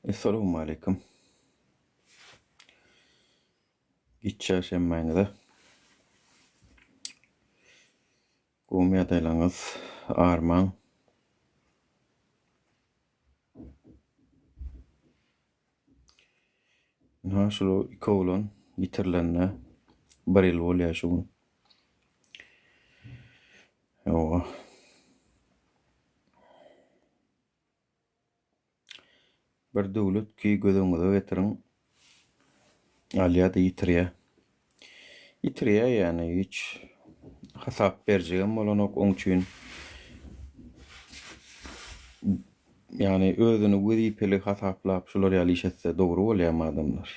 Assalamu alaikum. Çarşembeňide gowy ýagdaýlaryňyz arman. Şol iki oglan ýitirilenine bir ýyl bolýar şu gün. Owa. Bir döwlet ki gözeňize getiriň. Alýa-da ýitirýär. Ýitirýär ýani hiç hasap berjegem bolanok oň üçin. Yani özüni wezipeli hasaplap şolar ýaly iş etse dogry bolýarmy adamlar?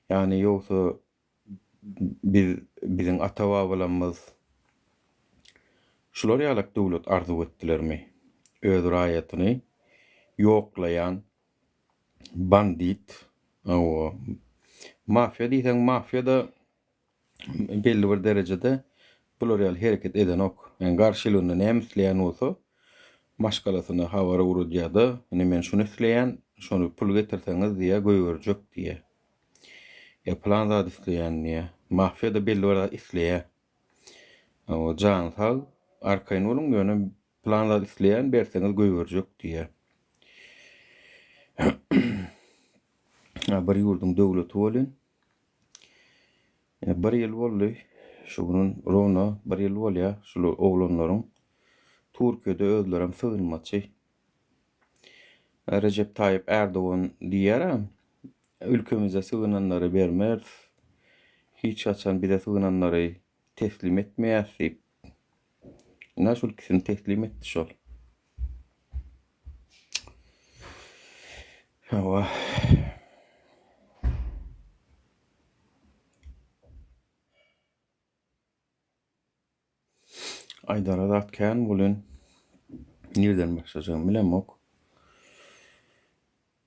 Yani ýogsa biziň ata-babalarymyz şolar ýaly döwlet arzu etdilermi? Öz raýatyny ýoklayan bandit, o mafya diýsen mafyada belli bir derejede bular ýaly hereket eden ok. Yani garşylygynda näme isleýän bolsa maşgalasyna hawara urujýardy. Men şunu isleýän, şonu pul getirseňiz diýe göýberjek diýe. Plan zat isleýän diýe. Mafyada belli bir isleýär. O jan sag arkaýyn bolun ýöne plan zat isleýän berseňiz göýberjek diýe. Bir ýurdun döwleti bolýan. Bir ýyl boldy. Şunun rowna bir ýyl bolýar. Şol oglanlaryň Türkiýede özlerem sığınmaçy. Recep Tayyip Erdoğan diýär, ülkemize sığınanları bermer, hiç açan bir de sığınanları teslim etmeýär. Nasıl ülkesini teslim etti şol. Hawa. Aydara datkan bolun nerden başlayacağım bilemok.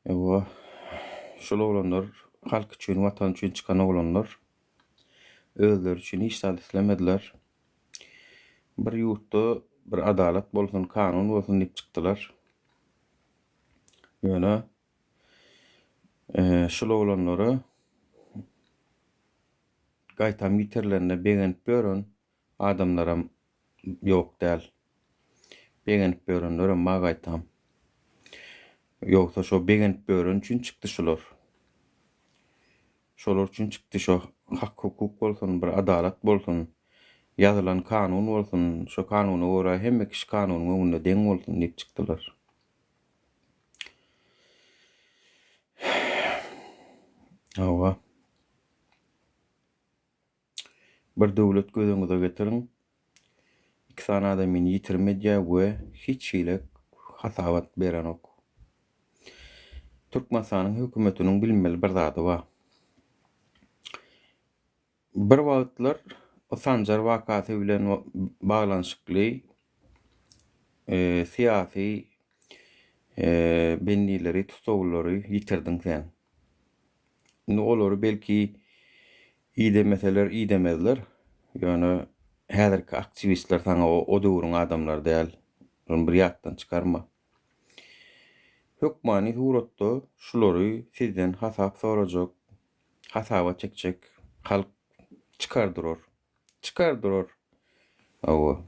Ewa şol oglanlar halk üçin, watan üçin çykan oglanlar özleri üçin hiç islemediler. Bir ýurtda bir adalet bolsun, kanun bolsun diýip çykdylar. Ýöne şol oglanlary gaýtam ýitirilenine begenip bören adamlaram ýok däl. Begenip börenlere ma gaýtam. Ýogsa şo begenip bören üçin çykdy şolar. Şolar üçin çykdy şo hak hukuk bolsun, bir adalet bolsun, ýazylan kanun bolsun, şo kanuny ora hemme kişi kanunyň öňünde deň bolsun diýip çykdylar. Hawa. Bir döwlet gözeňize getiriň. İki tane adamyny ýitirmedýär we hiç şeýle hasabat beren ok. Türkmenistanyň hökümetiniň bilmeli bir zady bar. Bir wagtlar o Sanjar wakasy bilen baglanşykly siyasi bendileri, tutawlary ýitirdiň sen. Olary belki iyi demezler. Yani häzirki aktivistler sana o döwrüň adamlar däl. Onu bir ýatdan çykarma. Hökmany suratda şolary sizden hasap sorajak, hasaba çekjek, halk çıkardyrar. Awa.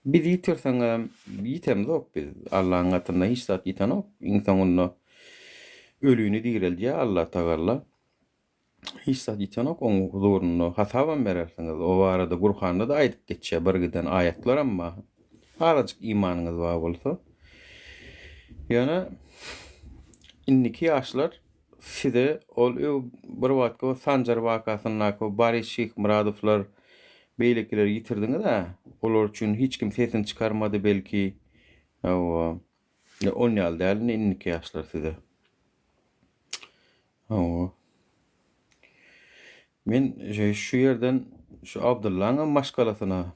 Biz ýitirseňem ýitemzok biz. Allahyň gatynda hiç zat ýitenok. İnsan onu ölüýüni diýerilýär Allah Taala. Hiç zat ýitenok oň huzuruny hasaban berersiňiz. O barada Gur'anda da aýdyp geçýär bir giden ayetler amma harajyk imanyňyz bar bolsa. Ýöne inniki ýaşlar size ol bir wagtda Sanjar wakasyna Barış Şyk Muradowlar beýlekleri ýitirdiňiz olar üçin hiç kim sesini çykarmady belki. On ýaly däl inniki ýaşlar size. Men şu ýerden şu Abdullahyň maşgalasyna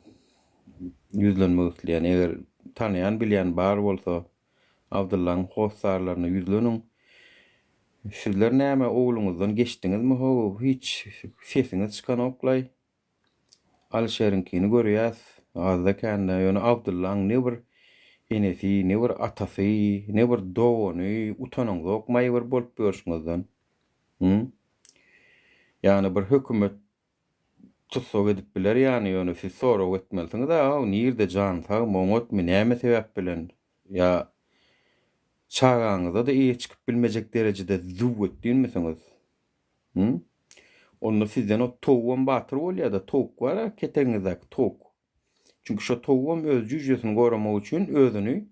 ýüzlenmek isleýän, eger tanıyan bilýän bar bolsa Abdullahyň howsarlaryna ýüzleniň. Sizler näme ogluňyzdan geçdiňizmi? Hiç sesiniz çykan oklay. Alşerinkini görýäs. Azda kanda ýöne Abdullahyň ne bir enesi, ne bir atasy, ne bir dogany, utananlyk maýyr bolup görüşňizden. Yani bir hökümet tutsok edip biler ýani ýöne siz sorag etmelisiňiz da, nirde jan sag moňotmy näme sebäp bilen ýa çagaňyza da iyi çıkyp bilmejek derejede zuw etdiňmiňiz? Onda sizden o towun batyr bolýar da towuk bar, keteňizdäki towuk. Çünki şo towum öz jüjesini goramak üçin özüni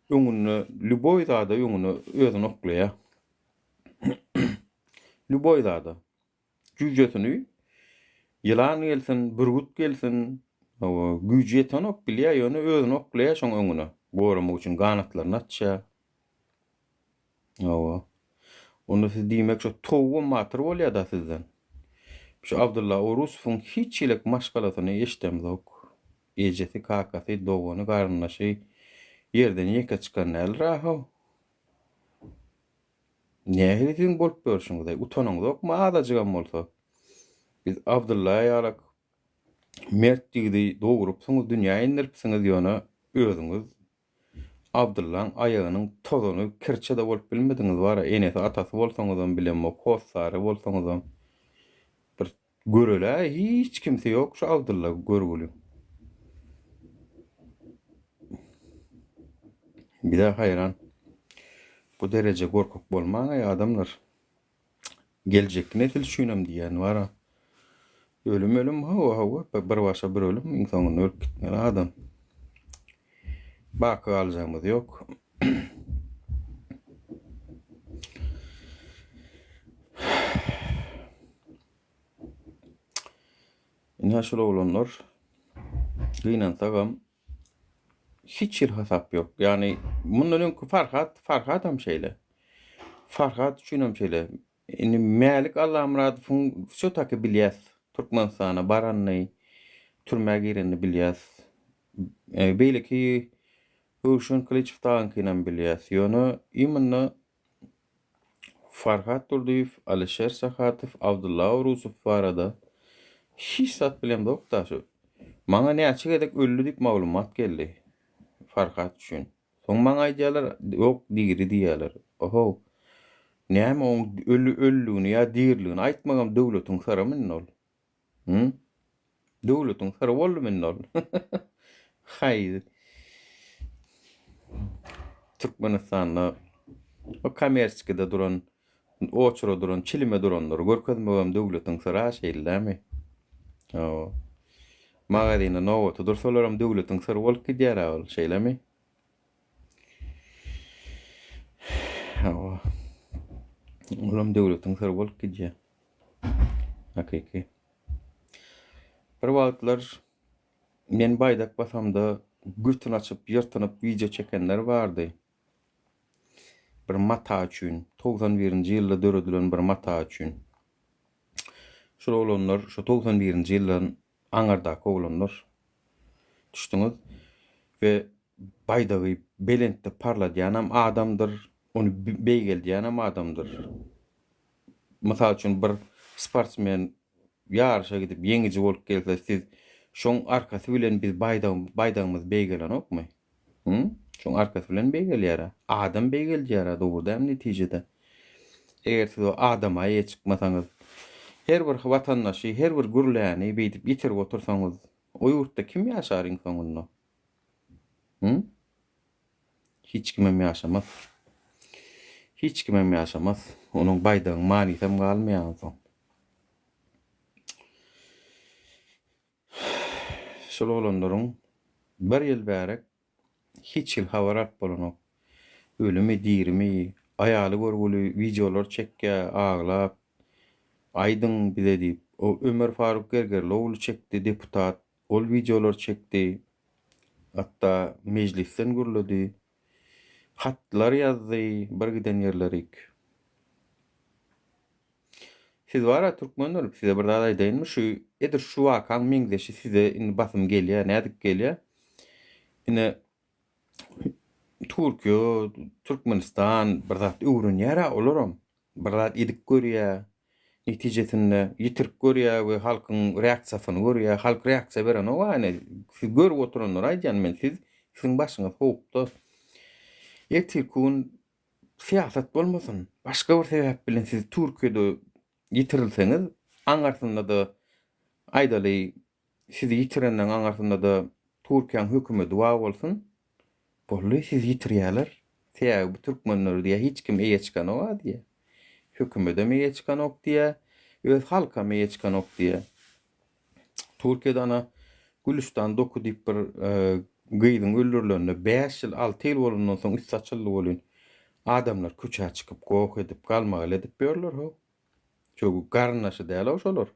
öňüne luboy zada öňüne özüni oklaýar. Luboy zada jüjesini yılan gelsin, burgut gelsin, o güýji ýeten ok bilýär, ýöne özüni oklaýar şoň öňüne. Goramak üçin ganatlaryny açýar. Onda siz diýmek şo towum batyr bolýar da sizden. Şu Abdullah Orusowyň hiç ilek maşgalasyny eşdemdik. Ejesi, kakasy, dogany, garnaşy yerden ýeke çykan näl raha. Nähili siň bolup görüşiňiz? Utananlyk ma adajagan bolsa. Biz Abdullah ýalak mertdigidi dogurup dünýä indiripsiňiz ýöne özüňiz Abdullah'ın ayağının tozunu kirçe de bolup bilmediňiz bara. Enesi atasy bolsaňyzam bilenmek, hosary bolsaňyzam bir görele hiç kimse ýok şu Abdullah görgüli. Bir de hayran. Bu derece gorkak bolmaň adamlar. Geljek nesil şünem diýen bara. Ölüm hawa bir başa bir ölüm insanyň ölüp gitgen adam. Baky aljanymyz ýok. Näşe olanlar gynansaňam hiç hasap ýok. Yani mundan öňkü Farhat hem şeýle. Farhat şünem şeýle. Indi Mälik Allah Muradowyň şu taky bilýäs. Türkmenistana barany, türmäge gireni bilýäs. Beýleki Huşun Kılıçdaroğlu'ndan kinan bilýäs. Ýöne imini Farhat Durduýew, Alişer Sahatyw, Abdullah Orusow barada hiç sat bilen dok da şu. Maňa näçe gedek öllü diýip maglumat geldi. Farhat üçin. Soň maňa aýdýarlar, ýok digiri diýerler. Oho. Näme o öllüni ýa diýirligini aýtmagam döwletiň sara men ol. Döwletiň sara boldy men ol. Haýdy. Türkmenistanda o Kamerskide duran, Oçro duran, Çilime duranlar görkezmegem döwletiň sara şeýlerämi? Magadina nowa tudursalaram döwletiň sara bolup gidýär ol şeýlemi? Olam döwletiň sara bolup gidýär. Hakiki. Bir wagtlar men baýdak basamda gütün açıp ýyrtynyp video çekenler bardy. Bir mata üçin 91-nji ýylda döredilen bir mata üçin. Şu olanlar şu 91-nji ýyldan aňardaky olanlar düşdüňiz we baýdagy belentde parladýan adamdyr, onu beýgeldiýän adamdyr. Mysal üçin bir sportsmen ýarşa gidip ýeňiji bolup gelse siz şoň arkasy bilen biz baýdagymyz beýgelen okmy? Şoň arkasy bilen beýgelýär. Adam beýgelýär dogrudan netijede. Eger siz o adama ýe çykmasaňyz, her bir watandaşy, her bir gürläni beýdip ýetirip otursaňyz, o ýurtda kim ýaşar insanlar? Hiç kimem ýaşamaz. Hiç kimem ýaşamaz. Onuň baýdagyň manysam galmaýar. Şol olanlaryň bir ýyl bärek hiç ýyl habarat bolanok. Ölümi, dirimi, aýaly görgüli videolar çekkä, aglap, aýdyň bize diýip, o Ömer Faruk Gergerlioğlu çekdi, deputat, ol videolar çekdi. Hatta meclisten gürledi. Hatlar ýazdy, bir giden ýerlerik. Siz wara türkmenler, size bir daha aýdaýynmy, şu edir şu wakan meňdeşi size indi basym gelýär, nädik gelýär. Ine Türkiýe, Türkmenistan bir zat öwrenýär olaram. Bir zat edik görýär. Netijesinde ýitirip görýär we halkyň reaksiýasyny görýär. Halk reaksiýa beren o wany siz görüp oturanlar aýdýan men siz Siziň başyňyz howpda. Ertirkün siýasat bolmasyn, başga bir sebäp bilen siz Türkiýede ýitirilseňiz, aňarsynda da aýdaly sizi ýitirenden aňarsynda da Türkiýanyň hökümeti wag bolsun, bolly siz ýitirýärler. Sebäbi bu türkmenler diýe hiç kim eýe çykan wag diýe. Hökümete mi eýe çykan ok diýe, öz halka mı eýe çykan ok diýe. Türkiýede ana Gülistan doku diýip bir gyýdyň öldürilenine 5 ýyl 6 ýyl bolandan soň 3 saçyllyk bolýan. Adamlar köçä çykyp gowuk edip galmagal edip berler ho. Çoğu garnaşy däl oşolar.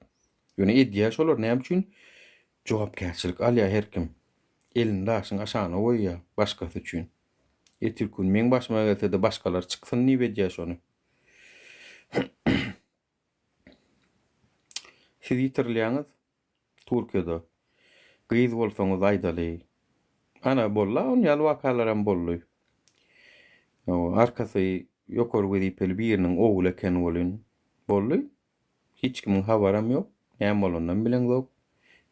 Ýöne edýä şolar näme üçin? Jogapkärçilik alýa her kim. Elini daşyň aşagyna goýýa başgasy üçin. Ertirkün men başyma gelse-de başgalar çyksyn niýe edýär şonu. Siz ýitirilýäňiz Türkiýede. Gyýyz bolsaňyz aýdaly. Ana bolla, on ýaly wakalaram bolly. Arkasy ýokary wezipeli biriniň oğul ekeni bolýan. Bolly. Hiç kimin habaram ýok. Näme bolandan bilen ýok.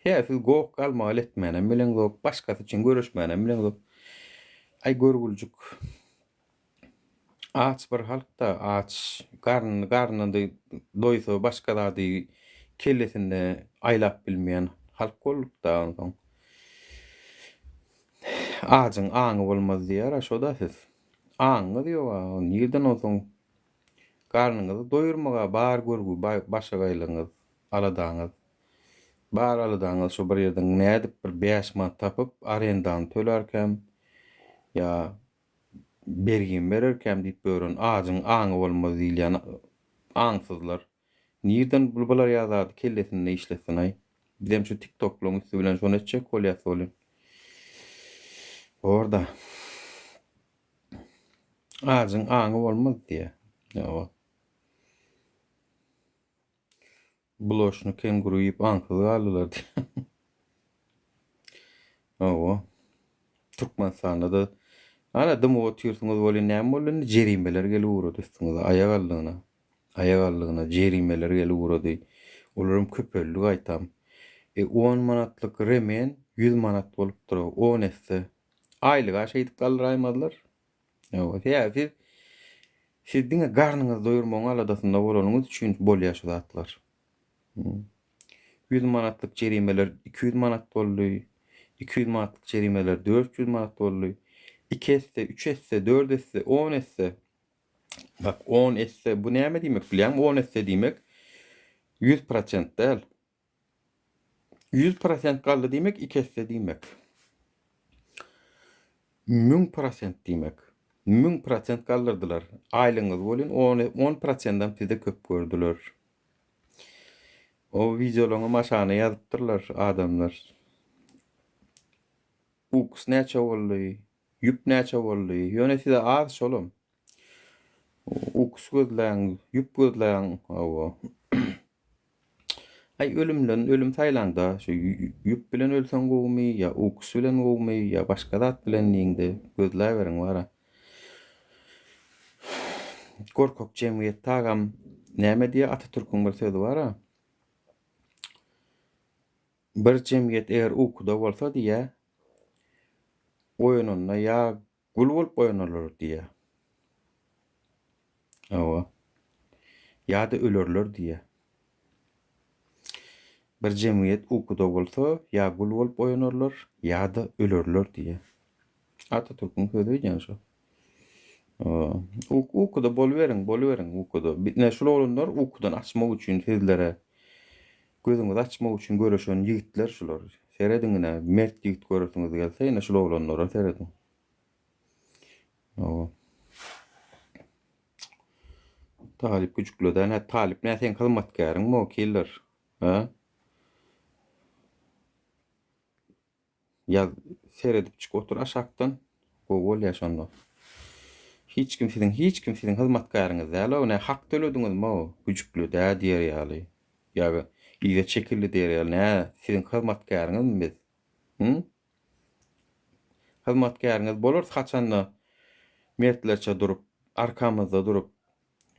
Siz gowuk galmagal etmänem bilen ýok. Başgasy üçin görüşmänem bilen ýok. Ay görgüljük. Aç bir halkda aç, garnyndy doýsa başga zady kellesinde aýlap bilmeýän halk bolupda ondan. Ağacın aňy bolmaz diýär, şoda siz. Aňy diýär, nirden olsun garnyňyzy doýurmaga bar görgü başa gaýlaňyz, aladaňyz. Bar aladaňyz şo bir ýerden nädip bir 5 manat tapyp arendan tölerkem ýa bergin bererkem diýip bören ağacın aňy bolmaz diýilýän aňsyzlar. Nirden bulbalar ýazady kellesinde işlesin ay. Bizem şu TikTok'laryň üstü bilen şonu etjek bolýar bolýan. Orada ağacın aňy bolmaz diýe. Ýa. Bulaşny kenguru ýyp aňsyzy aldylar diýe. Owa. Türkmenistanda da ana dym otyrsyňyz bolýan näme bolýan? Jerimeler gelip urady üstüňize aýagallygyna jerimeler gelip urady. Olaryň köpellik aýtam. 10 manatlyk remen 100 manat bolup durar. 10 esse aýlyga şeýdip galdyraýmadylar. Ýa, siz diňe garnyňyzy doýurmagyň aladasynda bolanyňyz üçin bolýar şu zatlar. 100 manatlyk jerimeler 200 manat boldy. 200 manatlyk jerimeler 400 manat boldy. 2 esse, 3 esse, 4 esse, 10 esse. Bak 10 esse bu näme diýmek bilýärmi? 10 esse diýmek 100% däl. 100% galdy diýmek 2 esse diýmek. 1000% diýmek. 1000% galdyrdylar. Aýlyňyz bolýan 10%dan size köp gördüler. O videolaryňy maşana ýazypdyrlar adamlar. Uks näçe boldy? Ýüp näçe boldy? Ýöne size az şolum. Uks gözläň, ýüp gözläň, owa. Ay ölüm saýlanda şu ýüp bilen ölsen gowmy ýa uks bilen gowmy ýa başga zat bilen niňde gözläberiň bara. Gorkok jemgyýet tagam näme diýe Atatürk'üň bir sözi bara. Bir jemgyýet eger ukuda bolsa diýe oýunyna ýa gul bolup oýanarlar diýe. Owa. Ýa-da ölerler diýe. Bir jemgyýet ukuda bolsa ýa gul bolup oýanarlar ýa-da ölerler diýe. Atatürk'üň sözi ýa şo. Ukuda boluveriň ukuda. Bitne şol olanlar ukudan açmak üçin sizlere gözüňizi açmak üçin görüşen ýigitler şular. Serediňine mert ýigit görürsüňiz gelse, ýene şol olanlara serediň. Talip küçüklüden, talip ne sen hyzmatkaryň mı killer? Ha? Ya seredip çık otur aşaktan, gogol yaşanma. Hiç kim sizin hyzmatkaryňyz däl, ne hak tölediniz mi? Küçüklüde diýer ýaly. Ýa ýa çekildi diýer ýaly. Ne sizin hyzmatkaryňyz mı biz? Hyzmatkaryňyz bolar haçanda mertlerçe durup, arkamızda durup,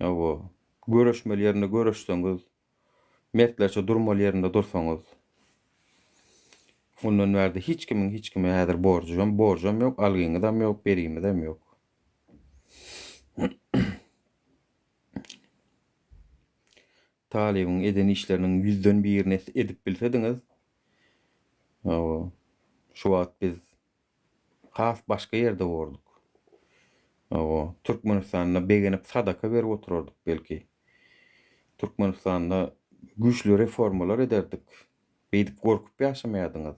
owa görüşmeli ýerinde görüşseňiz, mertlerçe durmaly ýerinde dursaňyz, Ondan bärde hiç kime häzir borjum ýok, algyňydam ýok, berýümdem ýok. Talybyň eden işleriniň 100den birini edip bilsediňiz, şu wagt biz has başga ýerde borduk. Türkmenistanda begenip sadaka berip oturardyk belki. Türkmenistanda güçlü reformalar ederdik. Beýdip gorkup ýaşamaýardyňyz.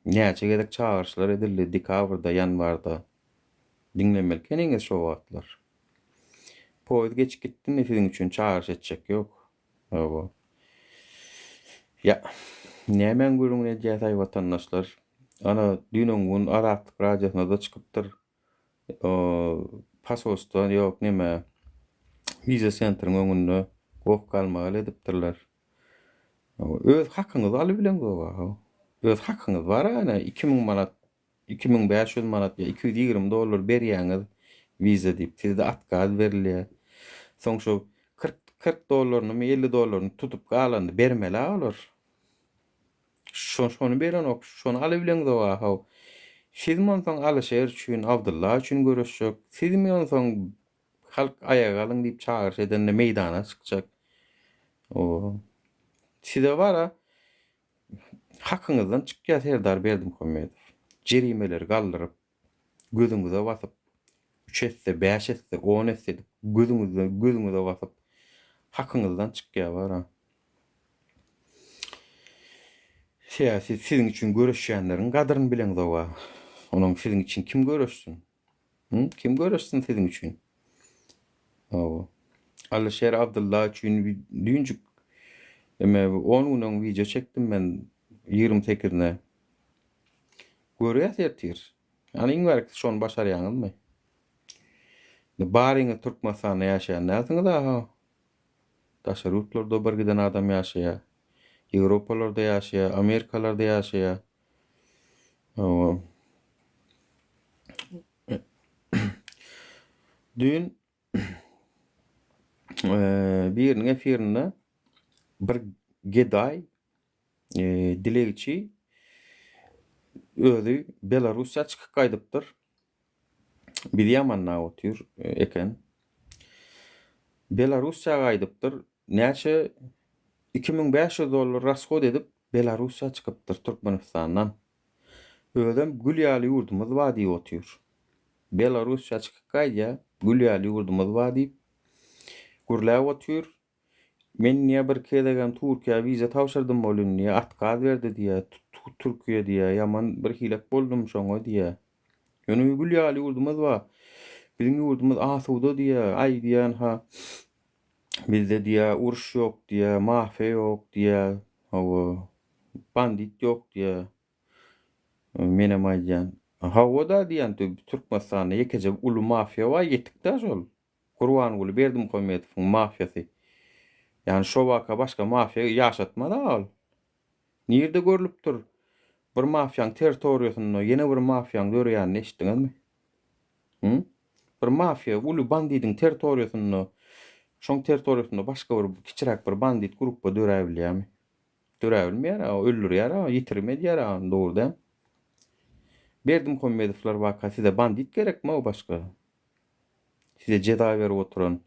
Näçe gedek çağırışlar edildi dekabrda, ýanwarda. Dinlemelkeniňiz şu wagtlar. Poýuz geçip gitdi, siziň üçin çağırış etjek ýok. Ya, nämen görüň edýär watandaşlar? Ana dünün Araplyk radiosyna da çykypdyr. Pasosta ýok näme Viza centryň öňünde gok kalmaly edipdirler. Öz hakyňyzy alybilen gowa. Öz hakyňyz bar ana 2000 manat, 2500 manat ýa $220 berýäňiz viza diýip sizde atkaz berilýär. Soň şu $40 $50 tutup galandy bermeli olur. Şonu beren ok, şonu alybilen gowa. Siz monsoň alşer üçin, Abdullah üçin görüşjek. Siz monsoň halk ayağa alyň diýip çağırış edende meýdana çykjak. Size bara hakyňyzdan çykýar Serdar Berdimuhammedow. Jerimeleri galdyryp, gözüňize basyp, 3 etse, 5 etse, 10 etse gözüňize basyp hakyňyzdan çykýar bara. Siziň üçin görüşýänleriň gadyryny bilen gowa. Onuň siziň üçin kim görüşsün? Kim görüşsün siziň üçin? Alşer Abdullah üçin düňjük 10 günden video çekdim ben 28-ne. Görýärsiňizdir. Ýani iňwerk şonu başarýaňyzmy? Baryňy Türkmenistanda ýaşaýan näsiňiz daha? Taşerutlarda bir giden adam ýaşaýar. Ýewropalarda ýaşaýar, Amerikalarda ýaşaýar. Dün biriniň efirinde bir geday dilegçi özü Belarusya çykyp gaýdypdyr. Bir ýamanna otur eken. Belarusya gaýdypdyr. Näçe $2500 raskod edip Belarusya çykypdyr Türkmenistandan. Özüm Gülýaly ýurdumyz bar diýip otur. Belarusya çykyp gaýdýar, Gülýaly ýurdumyz bar diýip gürläp otur. Men niýe bir kedegem Türkiýe viza tapşyrdym bolun niýe atkaz berdi diýe, Türkiýe diýe ýaman bir hilek boldum şoňa diýe. Ýöne Gülýaly ýurdumyz bar. Biziň ýurdumyz asuda diýe, aý diýen ha. Bizde diýe uruş ýok diýe, mafia ýok diýe, bandit ýok diýe. Menem aýdýan. Hawada diýen Türkmenistanda ýekejek uly mafia bar, ýetdik-de şol. Gurbanyguly Berdimuhammedowyň mafiýasy. Yani şo waka başga mafia ýaşatmady al. Nirde görülüpdir? Bir mafiýaň territoriýasynda ýene bir mafiýaň dörýäni eşitdiňizmi? Bir mafiýa uly bandidiň territoriýasynda, şoň territoriýasynda başga bir kiçiräk bir bandit gruppa dörä bilýärmi? Dörä bilmeýär, öldürýär, ýitirmedýär, dogrudan. Berdimuhammedowlar waka size bandit gerekmi o başga? Size jeda berip oturan,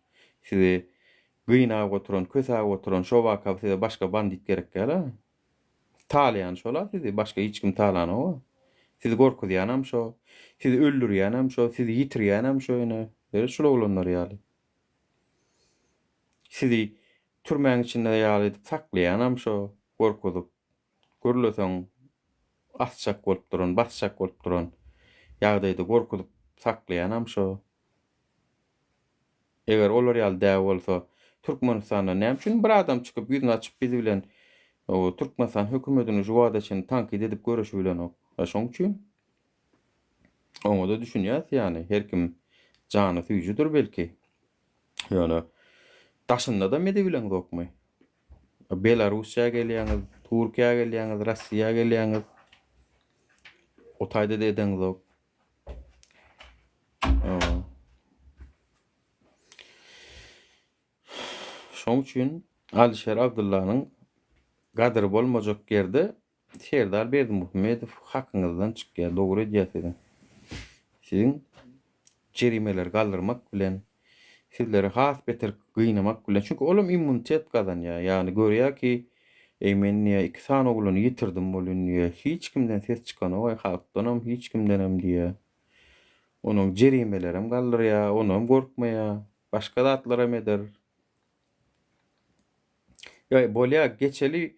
size gynap oturan, kösäp oturan şo waka size başga bandit gerek gäl. Talyan şolar sizi başga hiç kim talany o. Sizi gorkudýanam şo, sizi öldürýänam şo, sizi ýitirýänam şo ýene. Böyle şol olanlar ýaly. Sizi türmäň içinde ýaly edip saklaýanam şo, gorkudyp. Görleseň asçak bolup duran, basçak bolup duran ýagdaýda gorkudyp saklaýanam şo. Eger olar ýaly däw bolsa, Türkmenistanda näme üçin bir adam çykyp ýüzüni açyp bizi bilen Türkmenistan hökümetini jowada için tankid edip görüşü bilen ok. Şoň üçin oňa da düşünýär ýani her kim jany süýjüdir belki. Ýöne taşynda da mede bilen okmy. Belarusya gelýäňiz, Türkiýe gelýäňiz, Rossiýa gelýäňiz. O taýda da edeňiz ok. Şoň üçin Alşer Abdullah'nyň gadyr bolmajak ýerde Serdar Berdimuhammedow hakyňyzdan çykýar, dogry diýersiň. Siziň jerimeler galdyrmak bilen sizleri has beter gıynamak bilen. Çünkü olam immunitet kazanýar. Yani görýär ki men niýe 2 san ogluny ýitirdim bolun niýe hiç kimden ses çykan oý halkdanam hiç kimdenem diýe. Onuň jerimelerem galdyrýar, onam gorkmaýar, başga zatlaram eder. Ya bolýar geçeli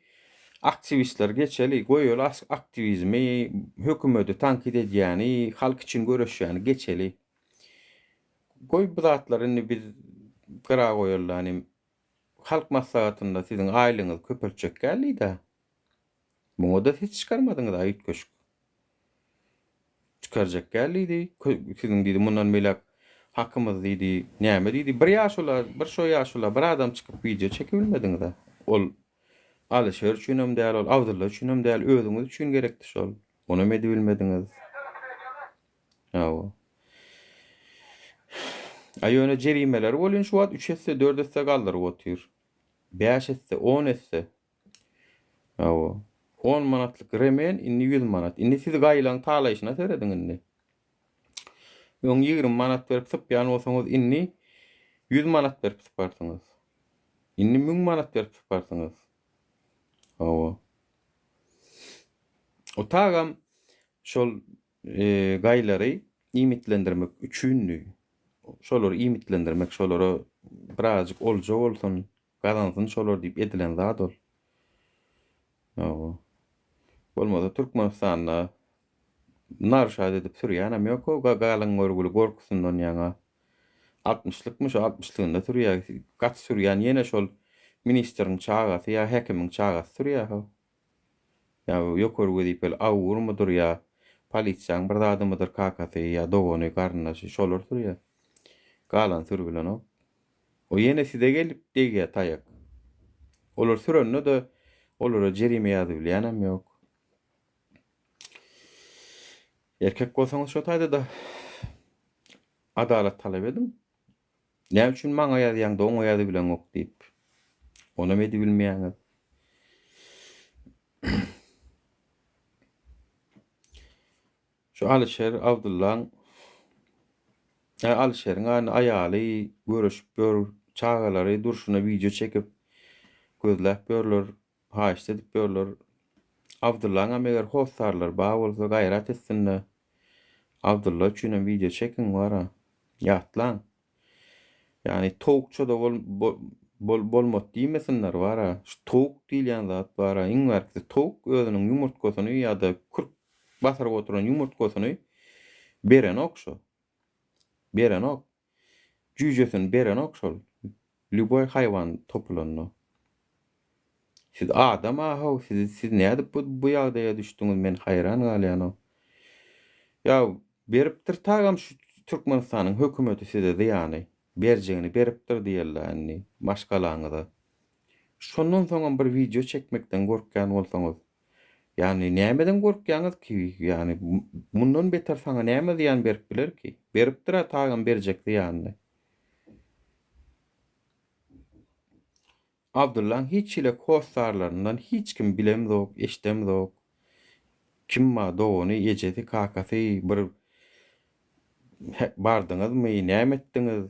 aktivistler geçeli goýul aktivizmi hökümeti tankit edýäni, halk için göreşýäni geçeli. Goý bu zatlaryny bir gyra goýarlar, hani halk maslahatynda siziň aýlyňyz köpelçek geldi-de. Muňa da hiç çykarmadyňyz aýyt köşk. Çykarjak geldi, siziň diýdi mundan melek hakymyz diýdi, näme diýdi, bir ýaşula, bir şo ýaşula bir adam çykyp video çekebilmediňiz-de. Ol Alişer üçinem däl, ol Abdulla üçinem däl, özüňiz üçin gerekdi şol. Onu medi bilmediňiz. Ýa-o. Aýöne jerimeler bolýan şu wagt 3 esse 4 esse galdyryp otyr. 5 esse 10 esse. Ýa-o. 10 manatlyk remen inni 100 manat. Inni siz gaýlan taýlaýyşyna serediň inni. Ýöň 20 manat berip sypýan bolsaňyz inni 100 manat berip syparsyňyz. Inni 1000 manat berip syparsyňyz. Ýa-o. O tagam şol gaýlary imitlendirmek üçünli. Şolary imitlendirmek, şolary birazjyk olja bolsun, gazansyn şolar diýip edilen zat ol. Ýa-o. Bolmasa Türkmenistanda narşad edip sürýänam ýok, o galaň görgüli gorkusundan ýaňa 60'lykmyş, 60'lygynda sürýär, gat sürýän ýene şol ministeriň çagasy ýa hekimiň çagasy sürýär. Ya ýokary wedip el awurmydyr ýa polisiýaň bir adamydyr kakasy ýa dogony garnaşy şolar sürýär. Galan sürgülen o. O ýene size gelip diýýär taýak. Olar sürenne de olara jerime ýazyp bilýänam ýok. Erkek bolsaňyz şo taýda da adalet talap edin. Näme üçin maňa ýazýan da oňa ýazyp bilen ok diýip. Onu medi bilmeýäňiz. Şu Alişer Abdullaň Alişeriň aýaly görüşip gör çagalary durşuna video çekip gözläp görler, haýyş edip görler. Abdullaň eger hostarlar ba bolsa gaýrat etsinler. Abdullah üçin video çekin wara. Ýatlan. Yani tawukça da bolmat diýmesinler wara. Şu tawuk diýilýän zat wara. Iň berkisi tawuk özüniň ýumurtkasyny ýa-da kurk basaryp oturan ýumurtkasyny beren okşo. Beren ok. Jüjesini beren okşol. Lüboy haýwan topulanno. Siz adam aha, siz näde bu ýagdaýa düşdiňiz, men haýran galýan. Ya beripdir tagam şu Türkmenistanyň hökümeti size ýany berjegini beripdir diýerler, maşgalaňyza. Şondan soň bir video çekmekden gorkýan bolsaňyz, yani nämeden gorkýaňyz ki, yani mundan beter saňa näme diýen berip biler ki? Beripdir tagam berjek diýany. Abdullaň hiç ile kostarlarından hiç kim bilemzok, eşdemzok. Kim ma dogony ejedi kakasy bir bardyňyzmy, näme etdiňiz?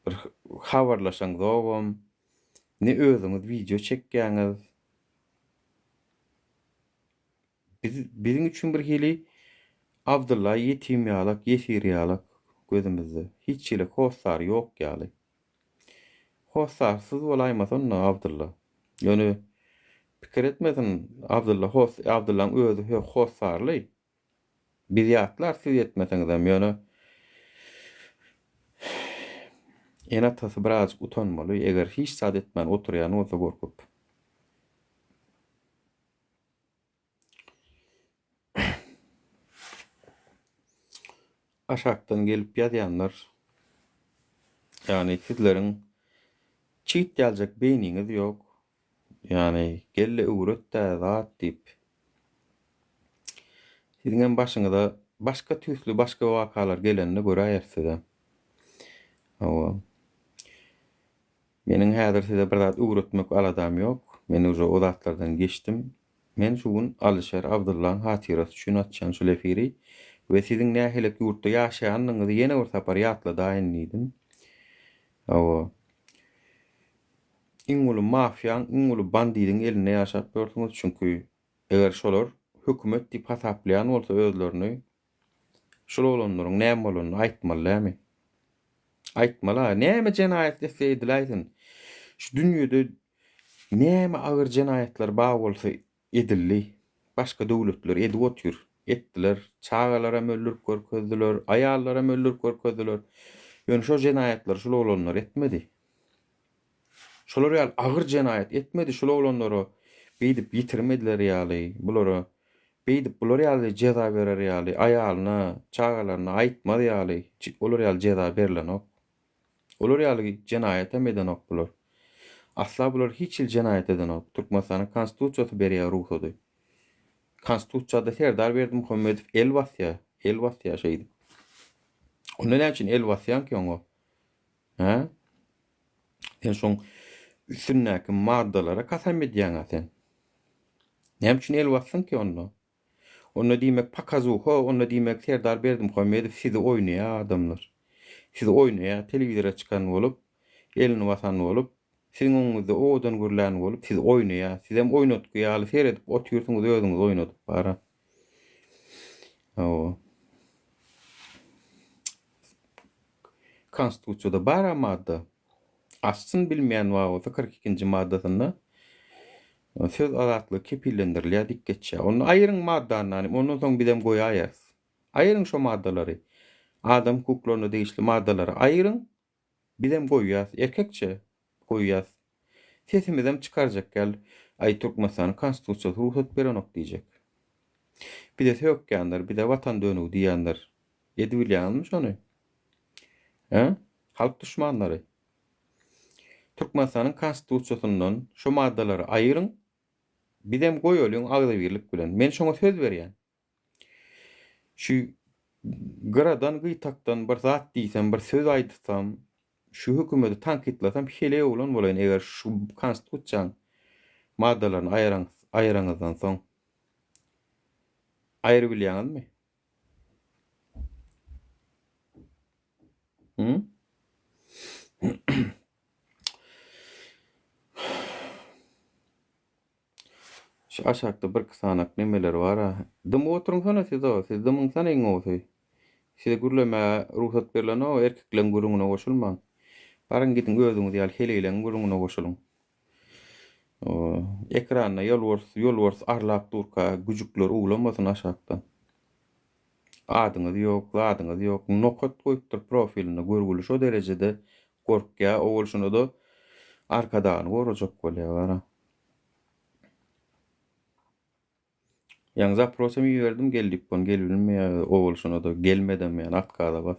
Bir habarlaşaň dogum, ne özüňiz video çekýäňiz. Biziň üçin bir hili Abdullah ýetim ýalak, ýesir ýalak gözümizde. Hiç ile kostar ýok ýaly. Hostarsyz bolaýmasyn Abdullah. Ýöne pikir etmesin Abdullaň özü hostarly. Biz ýatlar siz etmeseňizem ýöne en atasy biraz utanmaly, eger hiç sad etmän oturýan bolsa gorkup. Aşakdan gelip ýazýanlar, yani sizleriň çiğit gelecek beyniniz yok. Yani gelle öwret-de zat diýip. Siziň başyňyza başga türlü başga wakalar gelenini göräýärsizem. Meniň häzir size bir zat öwretmek aladam ýok. Men uza o zatlardan geçtim. Men şu gün Alişer Abdullah'ın hatırası üçin atçan şu lefiri ve sizin nähilek ýurtda ýaşaýanyňyzy ýene bir sapar ýatla daýynlyydym. Awa iň uly mafiýaň, iň uly bandidiň eline ýaşap ýördiňiz çünki eger şolar hökümet diýip hasaplaýan bolsa özlerini şol olanlaryň näme bolanyny aýtmalymy? Aýtmaly, näme jenaýat etseýdiler. Şu dünýede näme agyr jenaýatlar bar bolsa edildi. Başga döwletler edip otyr. Etdiler. Çağalara möllürip görkezdiler, aýallara möllürip görkezdiler. Ýöne şo jenaýatlar şol olanlar etmedi. Şolar ýaly agyr jenaýat etmedi. Şol olanlary beýdip ýitirmediler ýaly. Bulara beýdip bular ýaly jeza berer ýaly. Aýalyna, çağalaryna aýtmady ýaly. Olar ýaly jeza berilenok. Olar ýaly jenaýat emedenok bular. Asla bular hiç il jenaýat edenok. Türkmenistanyň konstitusiýasy berýär ruhsady. Konstitusiýada Serdar Berdimuhammedow el wasya şeýdi. Onda näçin el wasyan ki oňa? Ha? Sen şoň üstünnäki maddalara kasam edýän sen. Näme üçin el wasyan ki onda? Onda diýmek pakazuho, onda diýmek Serdar Berdimuhammedow sizi oýnaýar adamlar. Sizi oýnaýar, telewizora çykan bolup, elini wasan bolup, sizin oňuňyzda odan görlän bolup, sizi oýnaýar, siz hem oýnatýar, seredip otyrsyňyz, özüňiz oýnadyp bara. O Konstitusiýada bara madda. Açsyn bilmeýän wagtda 42-nji maddasynda söz azatlygy kepillendirilýär dikketçe. Onu aýryň maddalaryny, ondan soň bizem goýaýas. Aýryň şo maddalary. Adam hukuklaryna degişli maddalary aýryň, bizem goýaýas, erkekçe goýaýas. Sesimizem çykarjak gel. Ay Türkmenistanyň konstitusiýasy ruhsat berenok diýjek. Bir de söýükýänler, bir de watan dönügi diýenler. Edi bilýänmi şonu? Ha? Halk düşmanlary. Türkmenistanyň konstitusiýasyndan şo maddalary aýryň, bizem goýalyň agda birlik bilen. Men şoňa söz berýän. Şu garadan gytaktan bir zat diýsem, bir söz aýtsam, şu hökümeti tankitlasam hele bolan bolaýyn eger şu konstitusiýaň maddalaryny aýraňyzdan soň. Aýry bilýänmi? Şu aşakda bir kısanak nemeler var ha. Dım oturun sana siz o. Siz dımın sana in olsa. Size gürleme ruhsat berilen o erkeklen gürüngüne koşulman. Barın gidin özünüz yal heleylen gürüngüne koşulun. Ekranna yolvors arlap durka gücükler uğlamasın aşaktan. Adınız yok. Nokat koyuptur profiline görgülüş o derecede korkya oğulşunu da arkadan koracak böyle var ha. Yani zaprosami verdim geldik bon gelbilmeye oğulşuna da gelmeden yani atkada bas.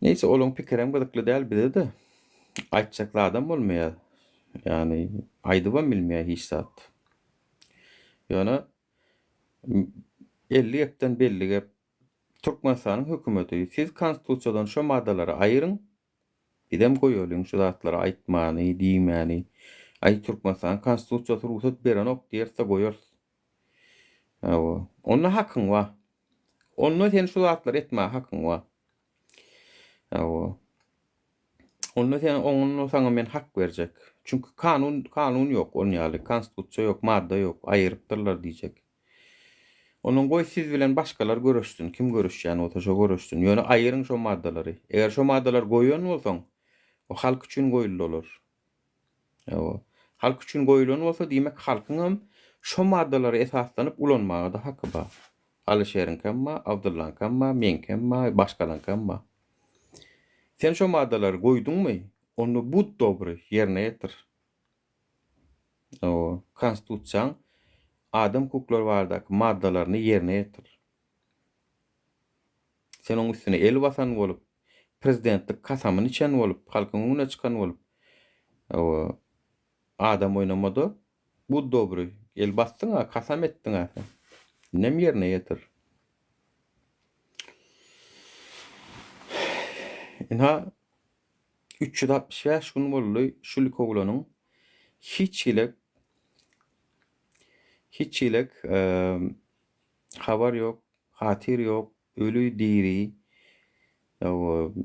Neyse olun pikerem gıdıklı değil bir de aytacaklı adam olmaya yani aydıban bilmeye hiç saat. Yani 50 ýetden belli gep Türkmenistanyň hökümeti siz konstitusiýadan şo maddalary aýryň bidem goýalyň şu zatlary aýtmany, diýmäni. Ay Türkmenistanyň konstitusiýasy ruhsat berenok diýerse goýar. Onda hakyň bar. Onda sen şu zatlary etme hakyň bar. Onda sen oňuň saňa men hak berjek. Çünkü kanun yok, onun ýaly konstitusiýa yok, madda yok, aýrypdyrlar diýjek. Onun goý siz bilen başgalar görüşsün, kim görüşýän bolsa şo görüşsün. Ýöne aýryň şo maddaları. Eger şo maddalar goýan bolsaň, o halk üçin goýuldy bolar. Halk üçin goýulan bolsa diýmek halkyň hem şo maddalary esaslanyp ulanmaga da haky bar. Alişeriň kemma, Abdullah'ın kemma, men kemma, başgalaryn kemma. Sen şo maddalary goýduňmy? Onu bu dobry ýerine ýetir. Konstitusiýaň adam hukukları bardak maddalaryny ýerine ýetir. Sen oň üstüne el basan bolup, prezidentlik kasamyny içen bolup, halkyň öňüne çykan bolup, adam oýnamady, bu dobry el basdyň, kasam etdiň. Nem ýerine ýetir. Inha 365 gün boldy şuly koglanyň hiç ilek habar yok, hatir yok, ölü diri,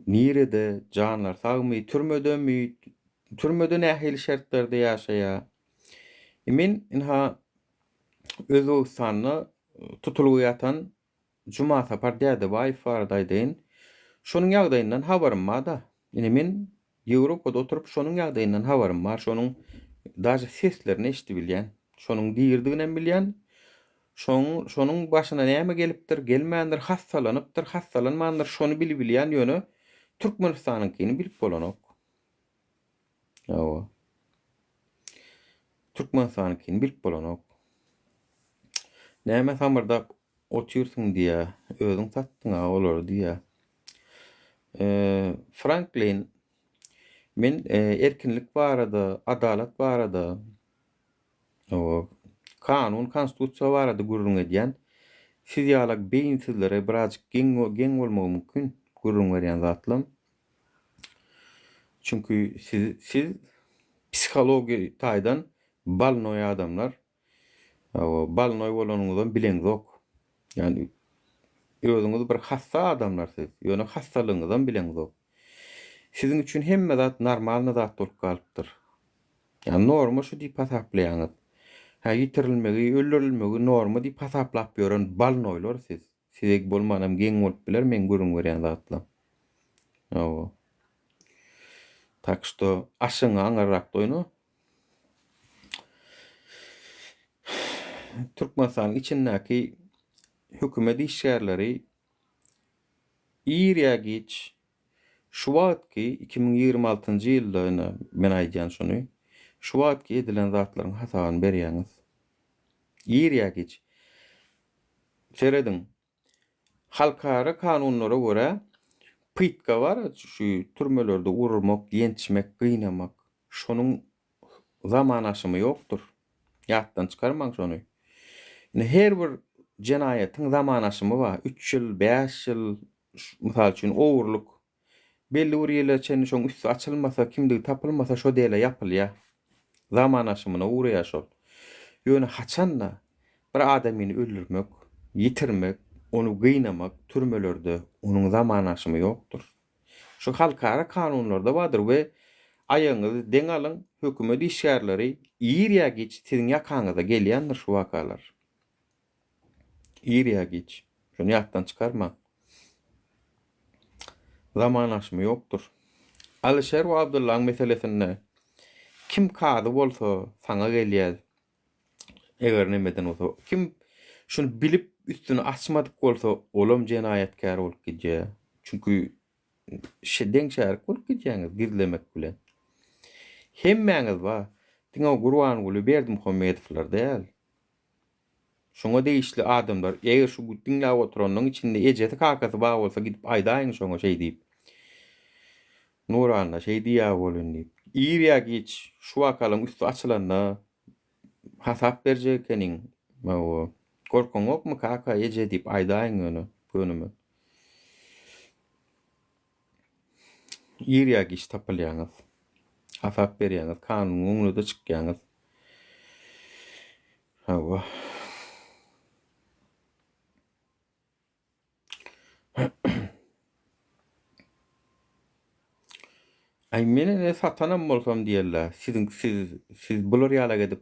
nirede canlar sagmy, türmödönmi, türmöde nähili şertlerde ýaşaýa. Min inha Özbegistan'na tutulup ýatan Juma sapar däde Wi-Fi şonuň ýagdaýyndan habarym bar da. Ine men Ýewropada oturup şonuň ýagdaýyndan habarym bar. Şonuň daja seslerini eşitip bilýän. Şonuň diýirdiginem bilýän. Şonuň başyna näme gelipdir, gelmändir, hassalanypdyr, hassalanmandyr, şonu bilip bilýän ýöne Türkmenistanynkini bilip bolanok. Ýa-wa. Türkmenistanynkini bilip bolanok. Näme samarda oturýarsyň diýe, özüň satdyň olar diýe. Franklin men erkinlik barada, adalet barada, o kanun, konstitusiýa barada gurrun edýän fiziolog beýinsizlere birazjyk geň bolmagy mümkin gurrun berýän zatlam. Çünki siz psihologi taýdan balnoý adamlar, balnoý bolanyňyzdan bileňiz. Yani özüňiz bir hassa adamlarsy, ýöne hassalygyňyzdan bileňiz. Siziň üçin hemme zat normal zat bolup galypdyr. Yani norma şu diýip hasaplaýaňyz. Ýitirilmegi, öldürilmegi norma diýip hasaplap ýören balnoýlar siz. Sizek bolmanam geň bolup biler, men gurrun berýän zatlam. Ýa-wa. Tak što aşyňa aňarrak doýno. Türkmenistanyň içindäki hökümet işgärleri ýer geç şu wagtky 2026-njy ýylda men aýdýan şonu. Şu wagtky edilen zatlaryň hasabyny berýäňiz. Ýer geç. Seredin. Halkara kanunlara göre pytka var, şu türmelerde urmak, ýençmek, gıynamak. Şonuň zaman aşymy ýokdur. Ýatdan çykarmaň şonu. Her bir jenaýatyň zaman aşymy bar. 3 ýyl, 5 ýyl, mysal üçin owurluk. Belli bir ýerler çen şoň üstü açylmasa, kimdigi tapylmasa şo dele ýapylýar. Zaman aşymyna uğraýar şol. Ýöne haçanda bir adamyny öldürmek, ýitirmek, onu gıynamak türmelerde onun zaman aşymı ýokdur. Şu halkara kanunlarda bardyr we aýaňyzy deň alyň, hökümet işgärleri ýer geç siziň ýakaňyza gelýändir şu wakalar. Ýer geç. Şonu ýatdan çykarma. Zaman aşymı ýokdur. Alşer we Abdullaň meselesinde kim kady bolsa saňa gelýär. Eger nemeden olsa, kim şunu bilip üstüne açmadyk bolsa, olam jenaýatkar bolup gidýär. Çünkü deň şäherlik bolup gidýäňiz gizlemek bilen. Hemmäňiz bar. Diňe Gurban Guly Berdimuhammedowlar däl. Şoňa değişli adamlar, eger şu dinläp oturanyň içinde ejeti kakasy bar bolsa gidip aýdaýyn şoňa şey diýip. Nuranna şey diýär bolun diýip. Ýer geç şu wakalyň üstü açylanda hasap berjek ekeniň. Korkun okmu kaka ece deyip aýdaýyn onu gönüme. Ýer geç tapylýaňyz. Hasap berýäňiz, kanun öňüne çykýaňyz. Hawa. Ay mene satanam bolsam diýerler. Siz bular ýala gedip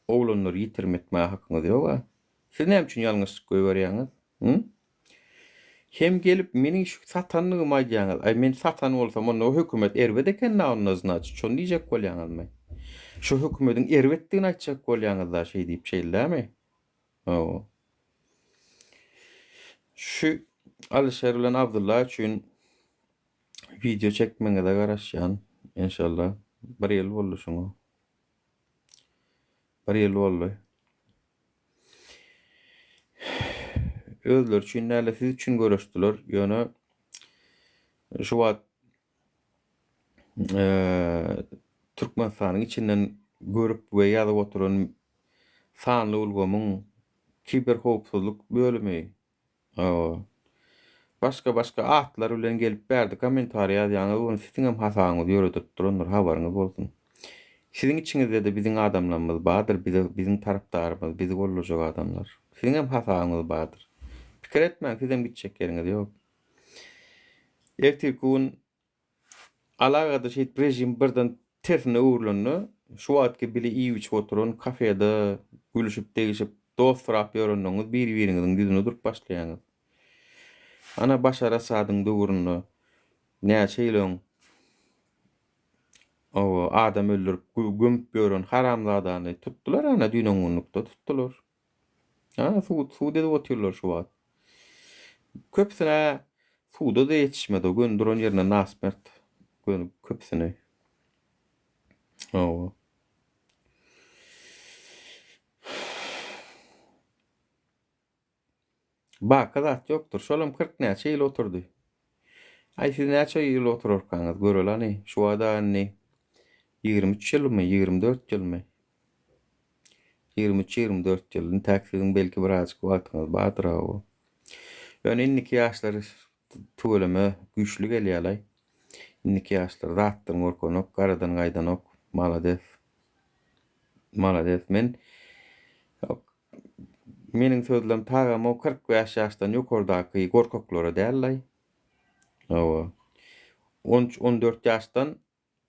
oğlanları yitirmetmeye hakkınız yok. Siz ne için yalnızlık görüyorsunuz? Hem gelip menin şu satanlığım aydiyanız. Ay men satan olsam onu hükümet ervedeken naununuzun açı. Çon diyecek kolyanız mı? Şu hükümetin ervettiğini açacak kolyanız da şey deyip şeyler mi? Şu Alişer ulan Abdullah için video çekmene de garaşyan. İnşallah. Bir yıl oldu şunu. Bir yıl oldu. Özler için näle siz için görüşdiler. Ýöne şu wagt Türkmenistanyň içinden görüp we ýazyp oturan sanly ulgamyň kiber howpsuzlyk bölümi. Başka atlar bilen gelip berdi, kommentaar ýazýaňyz, onu siziň hem hasaňyzy ýöretip duranlar, habaryňyz bolsun. Sizin içinizde de bizim adamlarımız bardır, bizim taraftarımız, bizi kollajak adamlar. Sizin hem hasaňyz bardır. Pikir etmeň, sizem gitjek ýeriňiz ýok. Ertesi gün alagada şeýit rejim birden tersine uğurlandy. Şu wagtky bile iýiç oturan kafede gülüşip degişip dost rap ýörendiňiz bir-biriňiziň ýüzüne durup başlaýaňyz. Ana Başar Asadyň döwründe näçe ýylyň o adam öldürüp gömüp ýören haramzadany tutdular, ana dünýäňynlykda tutdular. Ha, suwda da otyrlar şu wagt. Köpsine suwda da ýetişmedi. Göndüren ýerine nasmert. Köpsine. O. Baka zat ýokdur. Şolam 40 näçe ýyl oturdy. Ay siz näçe ýyl oturarkaňyz görelani? Şu adany 23 ýylmy, 24 ýylmy? 23-24 ýyl. Täksiň belki birazjyk wagtyňyz bardyr o. Yani inniki ýaşlary töweleme güýçlü gelýärler. Inniki ýaşlary zatdyň gorkanok, garadan gaýdanok. Malades. Malades. Meniň sözlem tagam o 45 ýaşdan ýokardaky gorkaklara däller. O 13-14 ýaşdan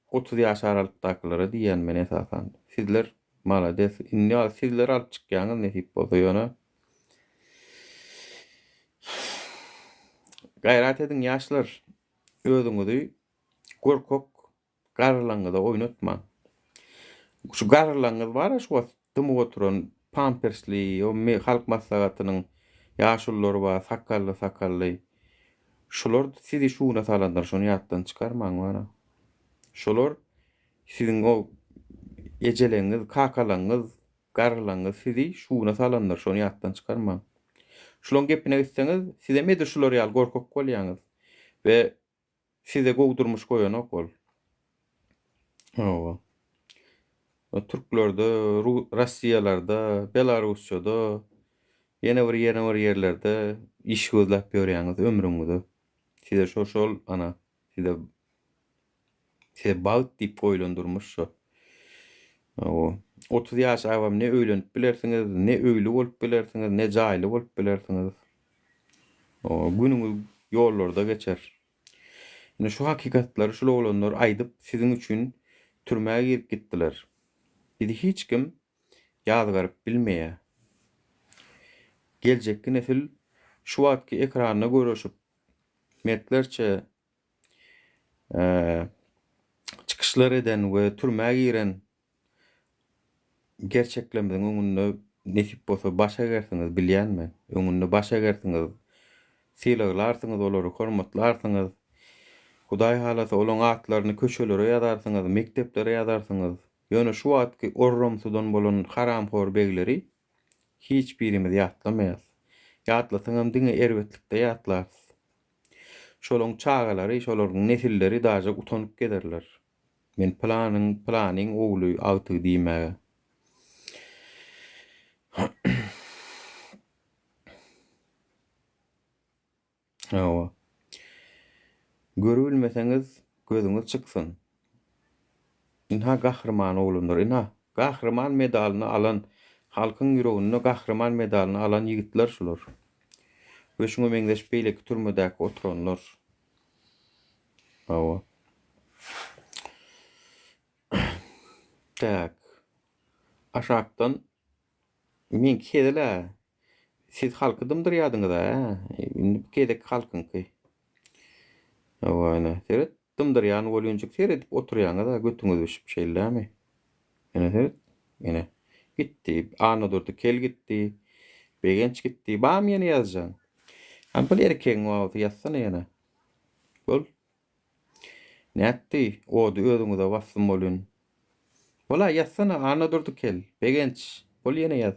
30 ýaş aralykdakylary diýen men esasan. Sizler malades. Inni sizler alyp çykýaňyz nesip bolsa ýöne. Gayrat edin ýaşlar. Özüňizi gorkak garlaňyzda oýnatma. Şu garlaňyz bar, şu dymy oturan pampersli, o halk maslahatynyň ýaşullary bar, sakally. Şolar sizi şuňa salandyr, şonu ýatdan çykarmaň wara. Şolar siziň o ejeleňiz, kakalaňyz, garlaňyz sizi şuňa salandyr, şonu ýatdan çykarmaň. Şolon gepine gitseňiz, size mede şolary ýaly gorkak bolýaňyz we size gowdurmuş goýanok bol. O. O Türklerde, Russiýalarda, Belarusçada, ýene bir ýerlerde iş gözläp ýörýäňiz ömrüňizde. Size şol ana size baut diýip goýlandyrmyş şo. O 30 ýaş awam ne öýlenip bilersiňiz, ne öýlü bolup bilersiňiz, ne jaýly bolup bilersiňiz. O günüňiz ýollarda geçer. Ine şu hakikatlary şol olanlar aýdyp siziň üçin türmäge girip gitdiler. Bizi hiç kim ýazgaryp bilmeýär. Geljekki nesil şu wagtky ekranyna görüşip metlerçe çykyşlar eden we türmäge giren gerçeklemediň öňünde nesip bolsa başa gersiňiz bilýänmi? Öňünde başa gersiňiz, silaglarsyňyz, olary hormatlarsyňyz, Hudaý halasa olaň atlaryny köşelere ýazarsyňyz, mekteplere ýazarsyňyz. Ýöne şu wagtky orramsydan bolan haramhor begleri hiç birimiz ýatlamaýas. Ýatlasaňam diňe erwetlikde ýatlarys. Şolaň çagalary, şolaryň nesilleri daja utanyp giderler. Men planyň ogly agty diýmäge. Awa. Görülmeseňiz gözüňiz çyksyn. Inha gahrman oglanlar, inha gahrman medalyny alan, halkyň ýüreginde gahrman medalyny alan ýigitler şular. We şuňa meňdeşip beýleki türmedäki oturanlar. Awa. Tak. Aşakdan men kedile. Siz halky dymdyrýadyňyz, indi kedek halkynky. Awa, seret dymdyrýan bolýanjyk seredip oturýaňyz, götüňiz düşüp şeýlerämi? Seret, gitdi, ana durdy, kel gitdi, begenç gitdi, bam ýene ýazjan. Ampul erkeň wagty ýazsana ýene. Bol. Näetdi? Ody özüňize wassym bolýan. Bola ýazsana, ana durdy, kel, begenç, bol ýene ýaz.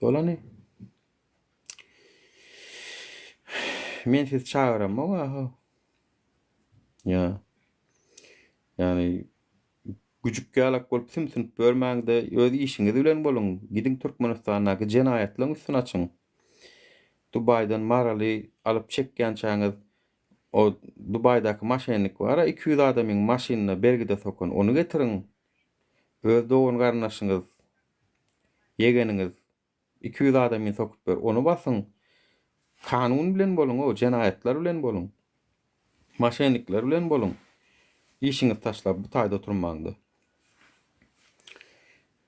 Bolany. Men siz çağıram ama ya yani gücükkä alak bolup sümsünüp bölmäňde öz işiňiz bilen bolun. Gidin Türkmenistanaky jenaýatlaryň üstüne açyň. Dubaydan maraly alyp çekýän çaňyz o Dubay'daki maşenlik var, 200 adamın maşinine bergide sokun, onu getirin. Öz doğun garnaşyňyz, yegeniniz 200 adamyn sokup ber, onu basın. Kanun bilen bolun, o jenayetler bilen bolun. Maşenlikler bilen bolun. İşiňiz taşlap bu taýda oturmaňdy.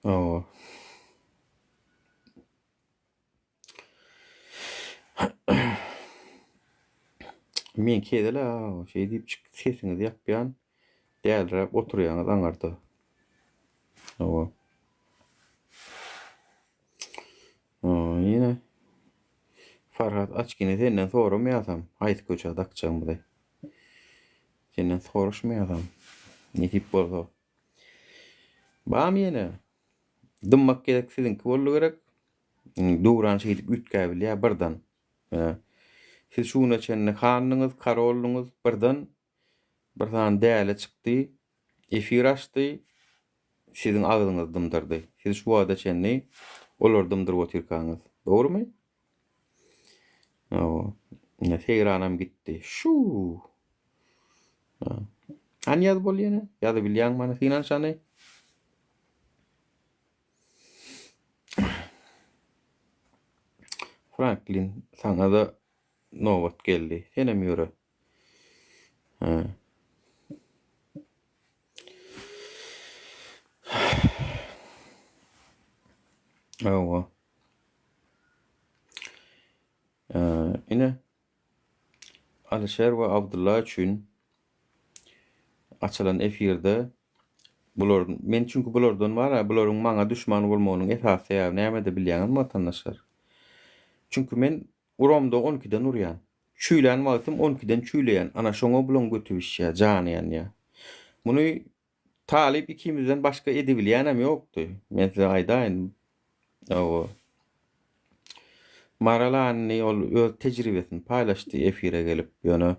O. Men kedele şey diýip çyk sesiňizi ýapýan. Däldirap oturýaňyz aňarda. O. Ýene Farhat açkyny senden soramayasam, haýsy köçe dakjaň buday. Senden soraşmayasam, ne tip bolsa. Bam ýene dymmak gerek sizinki bollu gerek. Dowran şey edip ütkäbilýär birden. Siz şuna çenne hanlyňyz, karolluňyz birden bir tane däle çykdy, efir açdy, sizin agzyňyz dymdyrdy. Siz şu wagda çenni olar dymdyryp oturýarkaňyz. Dogrymy? Ne seyranam gitdi. Şu. Han ýaz bol ýene? Ýa-da bilýän mana finançany? Franklin sana da nowat geldi. Senem ýöre. Awa. Ine Alişer we Abdullah üçin açylan efirde bular men çünkü bulardan var, bularyň maňa düşman bolmagynyň esasy ýa näme de bilýän watandaşlar. Çünkü men uramda 12-den urýan. Çüýlen wagtym 12-den çüýleýän. Ana şoňa bilen götübişýär, janýan ýa. Muny talip ikimizden başga edebilýänem ýokdy. Men size aýdaýyn. O Maralany ol öz tejribesini paýlaşdy efire gelip ýöne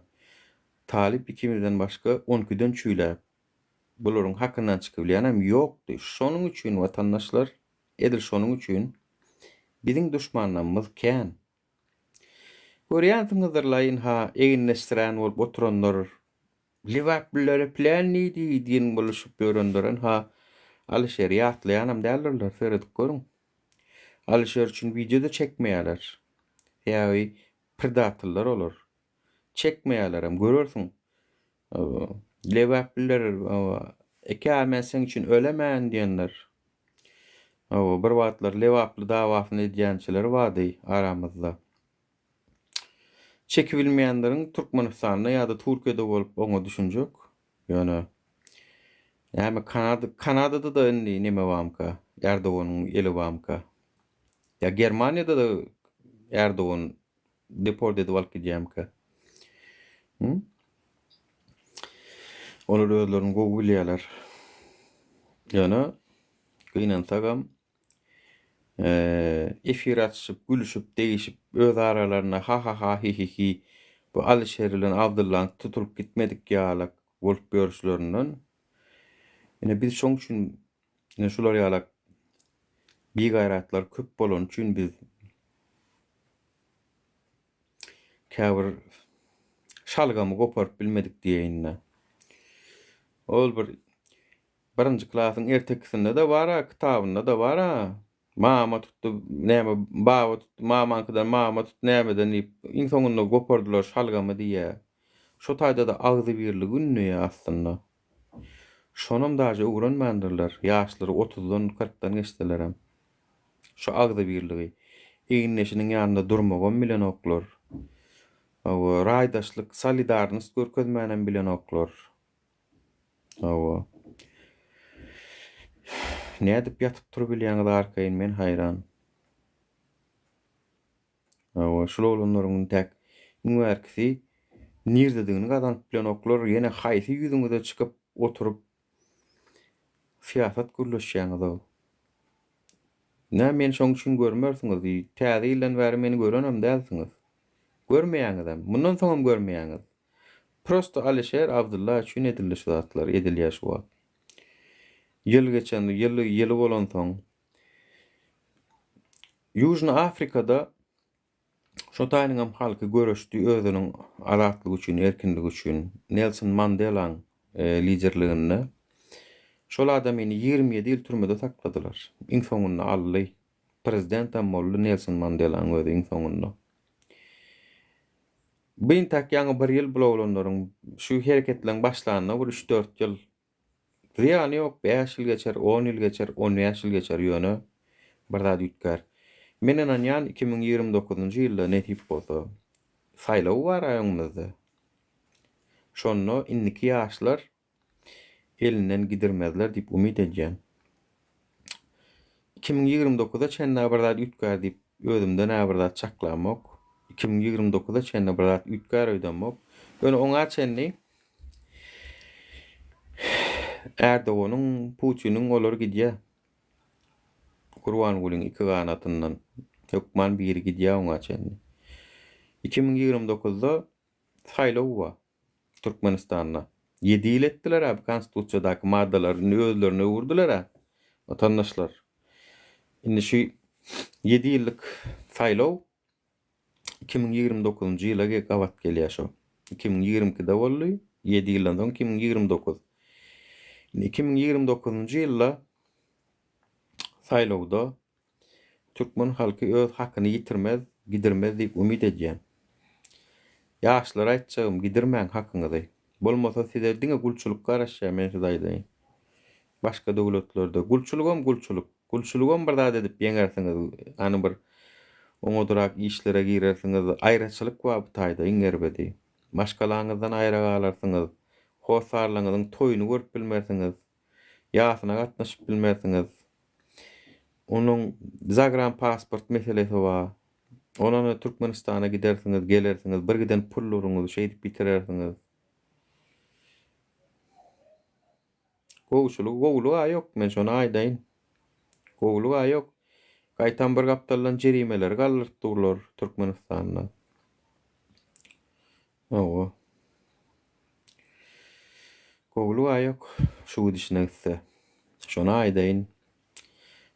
talip ikimizden başga 12-den çüýläp bularyň hakyndan çykybilýänem ýokdy. Şonuň üçin watandaşlar edil şonuň üçin biziň düşmanlarymyz kän. Görýänsiňizdir ha eginleşdiren bolup oturanlar Liverpool'lere plan neydi diýen boluşup ýörendiren ha Alişer ýatlaýanam däldirler seredip görüň. Alişer üçin video da çekmeýärler. Ýa-da predatorlar olar. Çekmeýärlerim görürsiň. Liverpool'ler eka men sen üçin ölemän diýenler. Bir wagtlar Liverpool dawasyny edýänçiler bardy aramyzda. Çekibilmeýänleriň Türkmenistanda ýa-da Türkiýede bolup oňa düşünjek. Ýöne ýa-da Kanadada da nime bamka, Erdoganyň eli bamka. Ya Germaniýada da Erdogan deport edip alyp gidýärmka. Olar özlerini gowy bilýärler. Ýöne gynansaňam efir açyp, gülüşüp, değişip öz aralaryna ha hi hi bu Alişer bilen Abdullah tutulup gitmedik ýalak bolup görüşlerinden. Ene biz şoň üçin şular ýalak bir gayratlar köp bolan üçin biz käbir şalgamy goparyp bilmedik diýeýinne. Ol birinji klasyň ertekisinde de bara, kitabynda da bara. Mama tuttu, näme baba tuttu, mamankydan mama tuttu, nämeden diýip iň soňunda gopardylar şalgamy diýe. Şo taýda da agzy birli günne aslında. Şonam daja öwrenmändirler. Ýaşlary 30-dan 40-dan geçdilerem. Şo agzy birligi. Eginleşiniň ýanynda durmagan bilen oklar. Awa raýdaşlyk, solidarność görkezmänem bilen oklar. Awa. Nädip ýatyp turup bilýäňiz arkaýyn men hayran. Awa şololaryň tek üniversitesi nirdedigini gazanyp bilen oklar ýene haýsy ýüzüňize çykyp oturup siýasat gürleşýäňiz. Nä men şoň üçin görmersiňiz, täze ýyldan bäri meni görenem dälsiňiz. Görmeýäňizem, mundan soňam görmeýäňiz. Prosto Alişer Abdullah üçin edildi şu zatlar, edilýär şu wagt. Yıl geçen, yılı bolan soň Ýužna Afrikada Şo taýyňam halky görüşdi özüniň azatlygy üçin, erkinligi üçin Nelson Mandelaň liderliginde. Şol adamyny 27 ýyl türmede sakladylar. Iň soňunda Ally prezident hem boldy Nelson Mandelaň özü iň soňunda. Beýin tak ýaňy bir ýyl bulanlaryň şu hereketleň başlanyna bir 3-4 ýyl ýany ýok, 5 ýyl geçer, 10 ýyl geçer, 15 ýyl geçer ýöne bir zat ýetkär. Men inanýan 2029-njy ýylda netip bolsa saýlaw bar aýymyzda. Şonno inniki ýaşlar elinden gidirmezler diýip umyt edýän. 2029-da çenne bir zat ýetkär diýip özümden bir zat çaklamak. 2029-da çenne bir zat ýetkär öýdenmek. Ýöne oňa çenni Erdoğan'ın, Putin'in olar gidýär. Kurwan Gulyň iki ganatyndan hökman biri gidýär oňa çenni. 2029-da saýlaw bar Türkmenistanda. 7 ýyl etdiler abi konstitusiýadaky maddalaryny özlerine urdular ha. Vatandaşlar. Indi şu 7 ýyllyk saýlaw 2029-njy ýyla gawat gelýär şo. 2022-de boldy, 7 ýyldan soň 2029. 2029-njy ýylda saýlawda Türkmen halky öz hakyny ýitirmez, gidirmez diýip umyt edýän. Ýaşlara aýtjagym, gidirmäň hakyňyzy. Bolmasa size diňe gulçuluk garaşýar men şu daýdaýyn. Başga döwletlerde gulçulugam gulçuluk. Gulçulugam bir zat edip ýeňersiňiz, any bir oňodurak işlere girersiňiz, aýraçylyk bar bu taýda iňerbedi. Başgalaryňyzdan aýra galarsyňyz, hosarlaryňyzyň toýuny görüp bilmersiňiz, ýasyna gatnaşyp bilmersiňiz. Onuň zagram pasport meselesi bar. Onana Türkmenistana gidersiňiz, gelersiňiz, bir giden pullaryňyzy şeýdip bitirersiňiz. Gowluga ýok, men şonu aýdaýyn. Gowluga ýok. Gaýtan bir gapdalan jerimeler galdyrdylar Türkmenistanda. Owa. Gowluga ýok. Şu gidişnekse. Şonu aýdaýyn.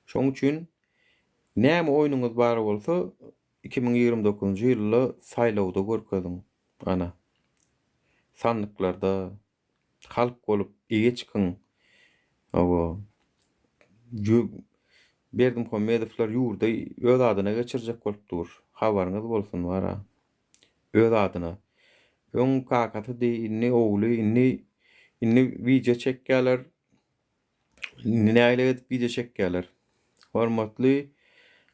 Şoň üçin näme oýnuňyz bar bolsa 2029-njy ýylda saýlawda görkezin. Ana. Sanlyklarda halk bolup ege çykyň. Owa. Berdim komedifler ýurda öz adyna geçirjek bolup dur. Habaryňyz bolsun wara. Öz adyna. Öň kakaty diýini ogly inni video çekýärler. Näle edip video çekýärler. Hormatly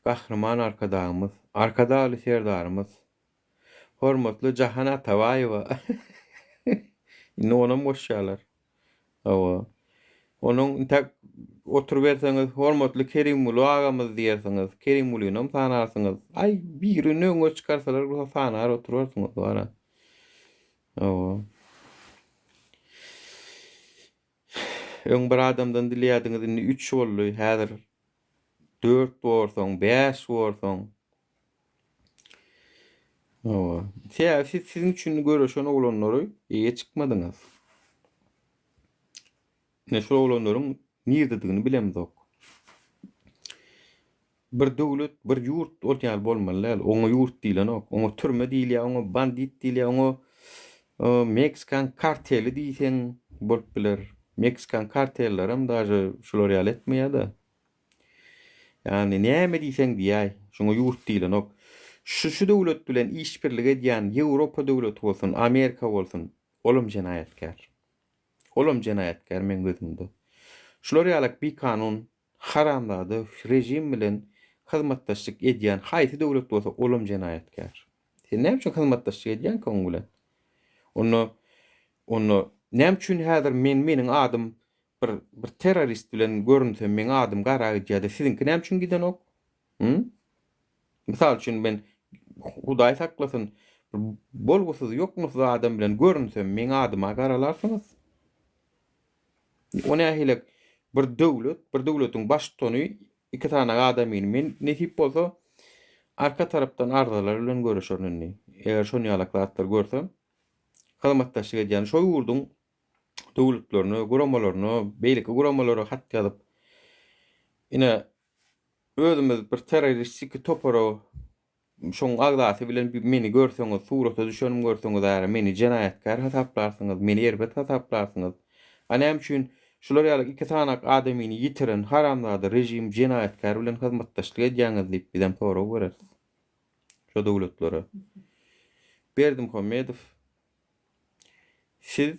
gahrman arkadaşymyz, arkadaşly serdarymyz. Hormatly Jahan Atabaýewa. Inni onam goşýarlar. Owa. Onuň tak oturup berseňiz, hormatly Kerimuli agamyz diýersiňiz, Kerimulyny tanarsyňyz. Ay, birini öňe çykarsalar, tanar oturarsyňyz wara. Owa. Öň bir adamdan dilýärdiňiz, indi 3 boldy, häzir 4 bolsaň, 5 bolsaň. Owa. Siziň üçin göreşen oglanlary ýe çykmadyňyz. Ne şu oglanlaryň nirdedigini bilemzok. Bir döwlet, bir ýurt ortýan bolmaly. Oňa ýurt diýilenok, oňa türme diýilýär, oňa bandit diýilýär, oňa Meksikan karteli diýsen bolup biler. Meksikan kartellerim daşy şular ýaly etmeýär-de. Yani näme diýsen diýäй, şoňa ýurt diýilenok. Şu döwlet bilen işbirlik edýän Ýewropa döwleti bolsun, Amerika bolsun, olum jenaýatkar. Olum jenaýatkar men gözümde. Şular ýaly bir kanun haramlady, rejim bilen hyzmatdaşlyk edýän haýsy döwlet bolsa olum jenaýatkar. Sen näme üçin hyzmatdaşlyk edýän ki oň bilen? Onu näme üçin häzir meniň adym bir terrorist bilen görünsem, men adym gara gidýär, siziňki näme üçin gidenok? Misal üçin ben Hudaý saklasyn, bolgusyz ýokmusyz adam bilen görünsem, men adyma garalarsynız. O nähilek bir döwletiň baştony iki tane adamyny men netip bolsa arka tarapdan ardalar bilen görüşürni. Eger şonu ýalaklatlar görsem, hyzmatdaşlyk edýän şo ýurdun döwletlerini, guramalaryny, beýleki guramalary hat ýazyp, ine özümiz bir terroristlik topara şoň agdasy bilen meni görseňiz, surata düşenim görseňiz, ara meni jenaýatkar hasaplarsyňyz, meni erbet hasaplarsyňyz. Anem üçin şular ýaly iki tanak adamyny ýitiren haramzada rejim jenaýatkar bilen hyzmatdaşlyk edýäňiz diýip bizem sorag berersiz. Şo dowlatlere. Berdim Homedow. Siz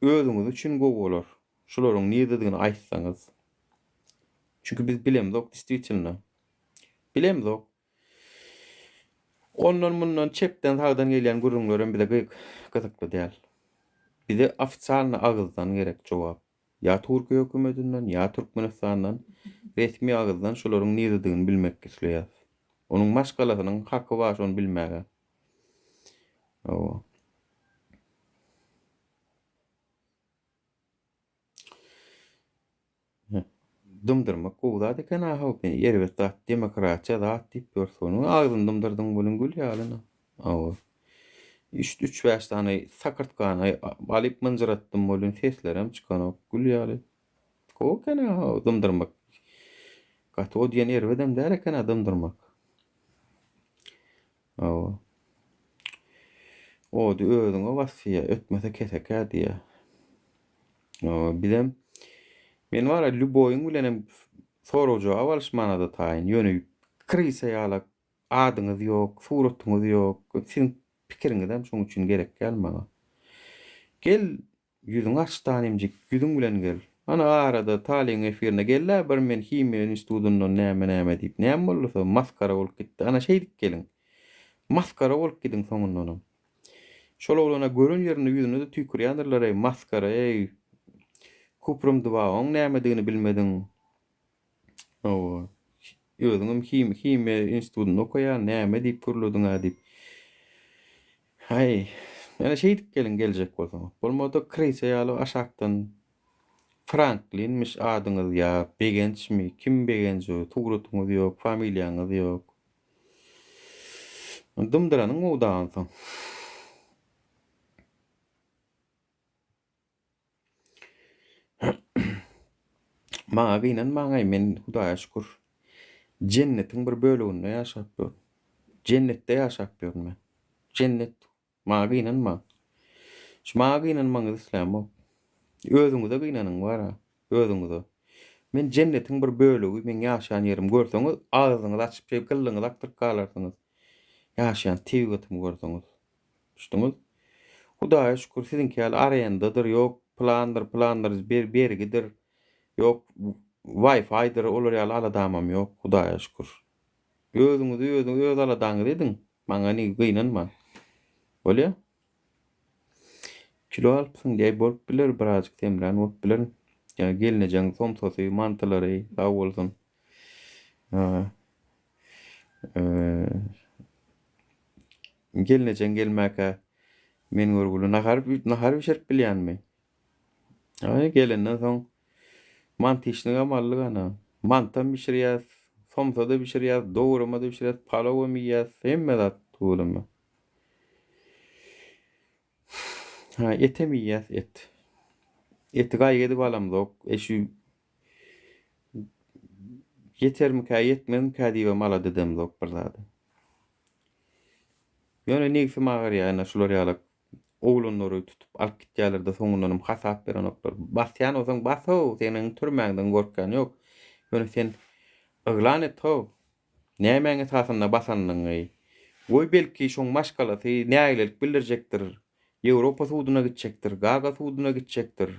özüňiz üçin gowy bolar. Şolaryň nädedigini aýtsaňyz. Çünki biz bilemzok действительно. Bilemzok. Ondan bundan çepden sağdan gelýän gurulmalarym bize gyzykly däl. Bize ofitsialny agyzdan gerek jogap. Ya Türkiýe hökümetinden, ya Türkmenistandan resmi agyzdan şolaryň nädedigini bilmek kesilýär. Onuň başgalasynyň haky bar şonu bilmäge. O. Dımdırmak gowda deken aha erbet zat demokratiýa zat diýip ýörsün. Agzyn dımdyrdyň bolan gül ýalyna. Awa. 3-5 tane sakırtkany alyp mınjyratdym bolan seslerem çykan gül ýaly. Kokana dımdyrmak. Gat o diýen erbedem däl eken dımdyrmak. Awa. O di özüňe wasfiýa ötmese keseka diýe. Bilem men wara Luboyň bilenem sorajak alışmanada taýyn. Ýöne krisa ýaly adyňyz ýok, suratyňyz ýok. Siň pikiriňizem şoň üçin gerek gelmaňa. Gel ýüzüň açdan emjek, ýüzüň bilen gel. Ana arada talyň efirine gelle bir men hime institutyndan näme diýip näme bolsa maskara bolup gitdi. Ana şeýdik gelin. Maskara bolup gidin soňundan. Şol olana görün ýerine ýüzüne de tükürýändirler, ey maskara, ey kuprum duwaň nämedigini bilmedin. O ýöňüm hime institutyny okuýan näme diýip gürlediň diýip. Hay, ana şeýdik gelin geljek bolsa. Bolmady krisa ýaly aşakdan Franklinmiş adyňyz ýa Begençmi, kim Begençi, tugrutyňyz ýok, familiýaňyz ýok. Dımdyranyň udaňsyň. Maňa gynanmaňy men Hudaýa şükür. Jennetiň bir böleginde ýaşap dur. Jennetde ýaşap görme. Cennet maňa gynanma. Şu maňa gynanmaňyz isläm bol. Özüňize gynanyň bara, özüňize. Men jennetiň bir bölegi, men ýaşaýan ýerim görseňiz, agyzyňyz açyp şeýle gyllyňyz aktyryp galarsyňyz. Ýaşaýan tebigatym görseňiz. Düşdüňiz? Hudaýa şükür siziňki ýaly araýandadyr, ýok planlar bergidir. Ýok Wi-Fi'dir, olar ýaly aladamam ýok, Hudaýa şükür. Özüňizi öz aladaňyz ediň, maňa ni gynanma. Bolýa? Kilo alypsyň diýip bolup biler, birazjyk temlen bolup biler. Ýa gelnejeň somsosy, mantylary sag bolsun. Gelnejeň gelmäke men görgüli nahar bişirip bilýänmi? Ay gelenden soň mantı işini amallyk ana. Mantam bişirýäs, somsada bişirýäs, dowrumada bişirýäs, palawa miyýäs, hemme zat tuğulmy. Ha, ete miyýäs, et. Eti gaýgedy balamzok. Eşi yetermika, yetmemika diýip mala dedemzok bir zat. Ýöne negisi magar ýa, şular ýaly oğlanları tutup alıp gitýärler de soňundan hasap beren oklar. Basýan olsaň baso, seniň türmäňden gorkan ýok. Ýöne sen yglan et ho. Nämeň esasynda basanyň ey. Oý belki şoň maşgalasy näýelik bildirjekdir. Ýewropa suwduna gitjekdir, Gaga suwduna gitjekdir.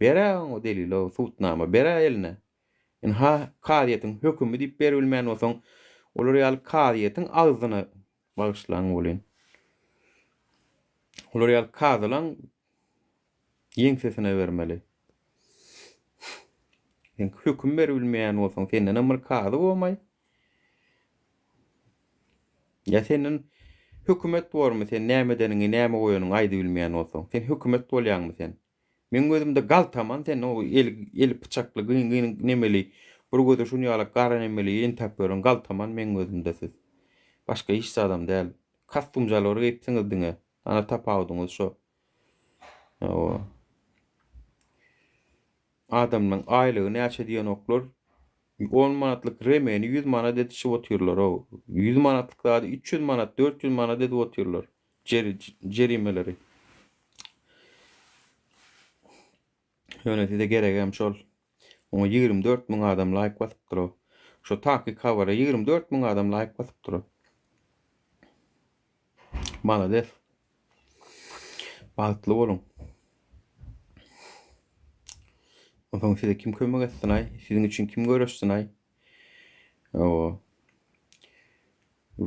Bera o delil o suwtnama, bera eline. Ha kadiýetiň hökümi diýip berilmän bolsaň, olar ýaly kadiýetiň agzyny bagyşlaň bolýan. Olar ýaly kadylaň ýeňsesine bermeli. Sen höküm berilmeýän bolsaň, senden emir kady bolmay. Ya senin hökümet bormy, sen nämedenini, näme goýanyň aýdy bilmeýän bolsaň, sen hökümet bolýanmy sen? Men gözümde galtaman, sen o el bıçakly gyn nemeli, bir gözü şunu ýaly gara nemeli, entap beren galtaman men gözümde siz. Başga hiç adam däl. Kastumjalary gepsiňiz diňe. Ana tapawdyňyz şo. Adamyň aýlygy näçe diýen oklar 10 manatlık remeni 100 manat etişip oturuyorlar o. 100 manatlık daha 300 manat, 400 manat edip oturuyorlar. Cerimeleri. Yönetide gerek şol. Ona 24 bin adam like batıptır o. Şu taki kavara 24 bin adam like batıptır o. Malades. Balıklı olun. Ondan size kim kömek etsin ay? Sizin için kim görüşsün ay? O.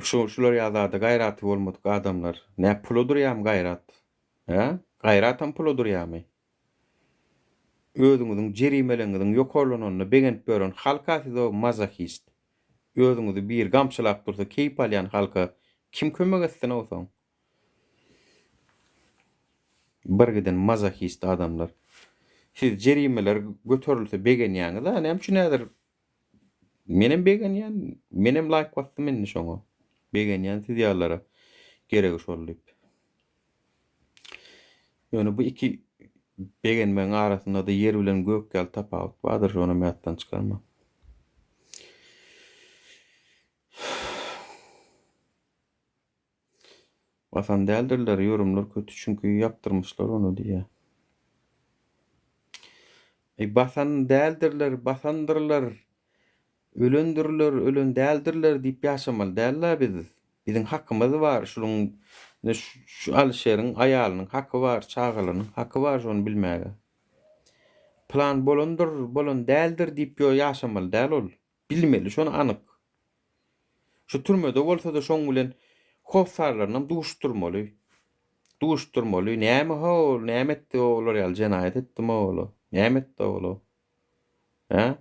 Şular yazardı gayratı olmadık adamlar. Ne puludur yam gayrat. Ha? Gayratan puludur yamay. Özüňiziň jerimeleriňiziň ýokarlanyny begent bören halka siz o mazahist. Özüňizi bir gamçylap dursa keýip alýan halka kim kömek etsin olsaň? Birgiden mazahist adamlar. Siz jerimeler göterilse begenýäňiz, näme üçin nädir? Menem begenýän, menem like bastym men şoňa. Begenýän siz ýallara gerek şol diýip. Ýöne bu iki begenmeň arasynda da yer bilen gök ýal tapawut bardyr, şonu meýatdan çykarma. Basan däldirler, ýörümler kötü çünkü yaptırmışlar onu diýe. Basan däldirler, basandyrlar, ölendirler, ölen däldirler diýip ýaşamaly däller biz. Biziň hakkymyz bar, şunuň şu Alşeriň aýalynyň hakkı bar, çağalynyň hakkı bar şonu bilmäge. Plan bolandyr, bolan däldir diýip ýaşamaly däl ol. Bilmeli, şonu anyk. Şu türmede bolsa da şoň bilen howsarlaryny duşturmaly. Duşturmaly. Näme hol, näme etdi olar ýaly jenaýat etdimi ola? Näme etdi ola? Ha?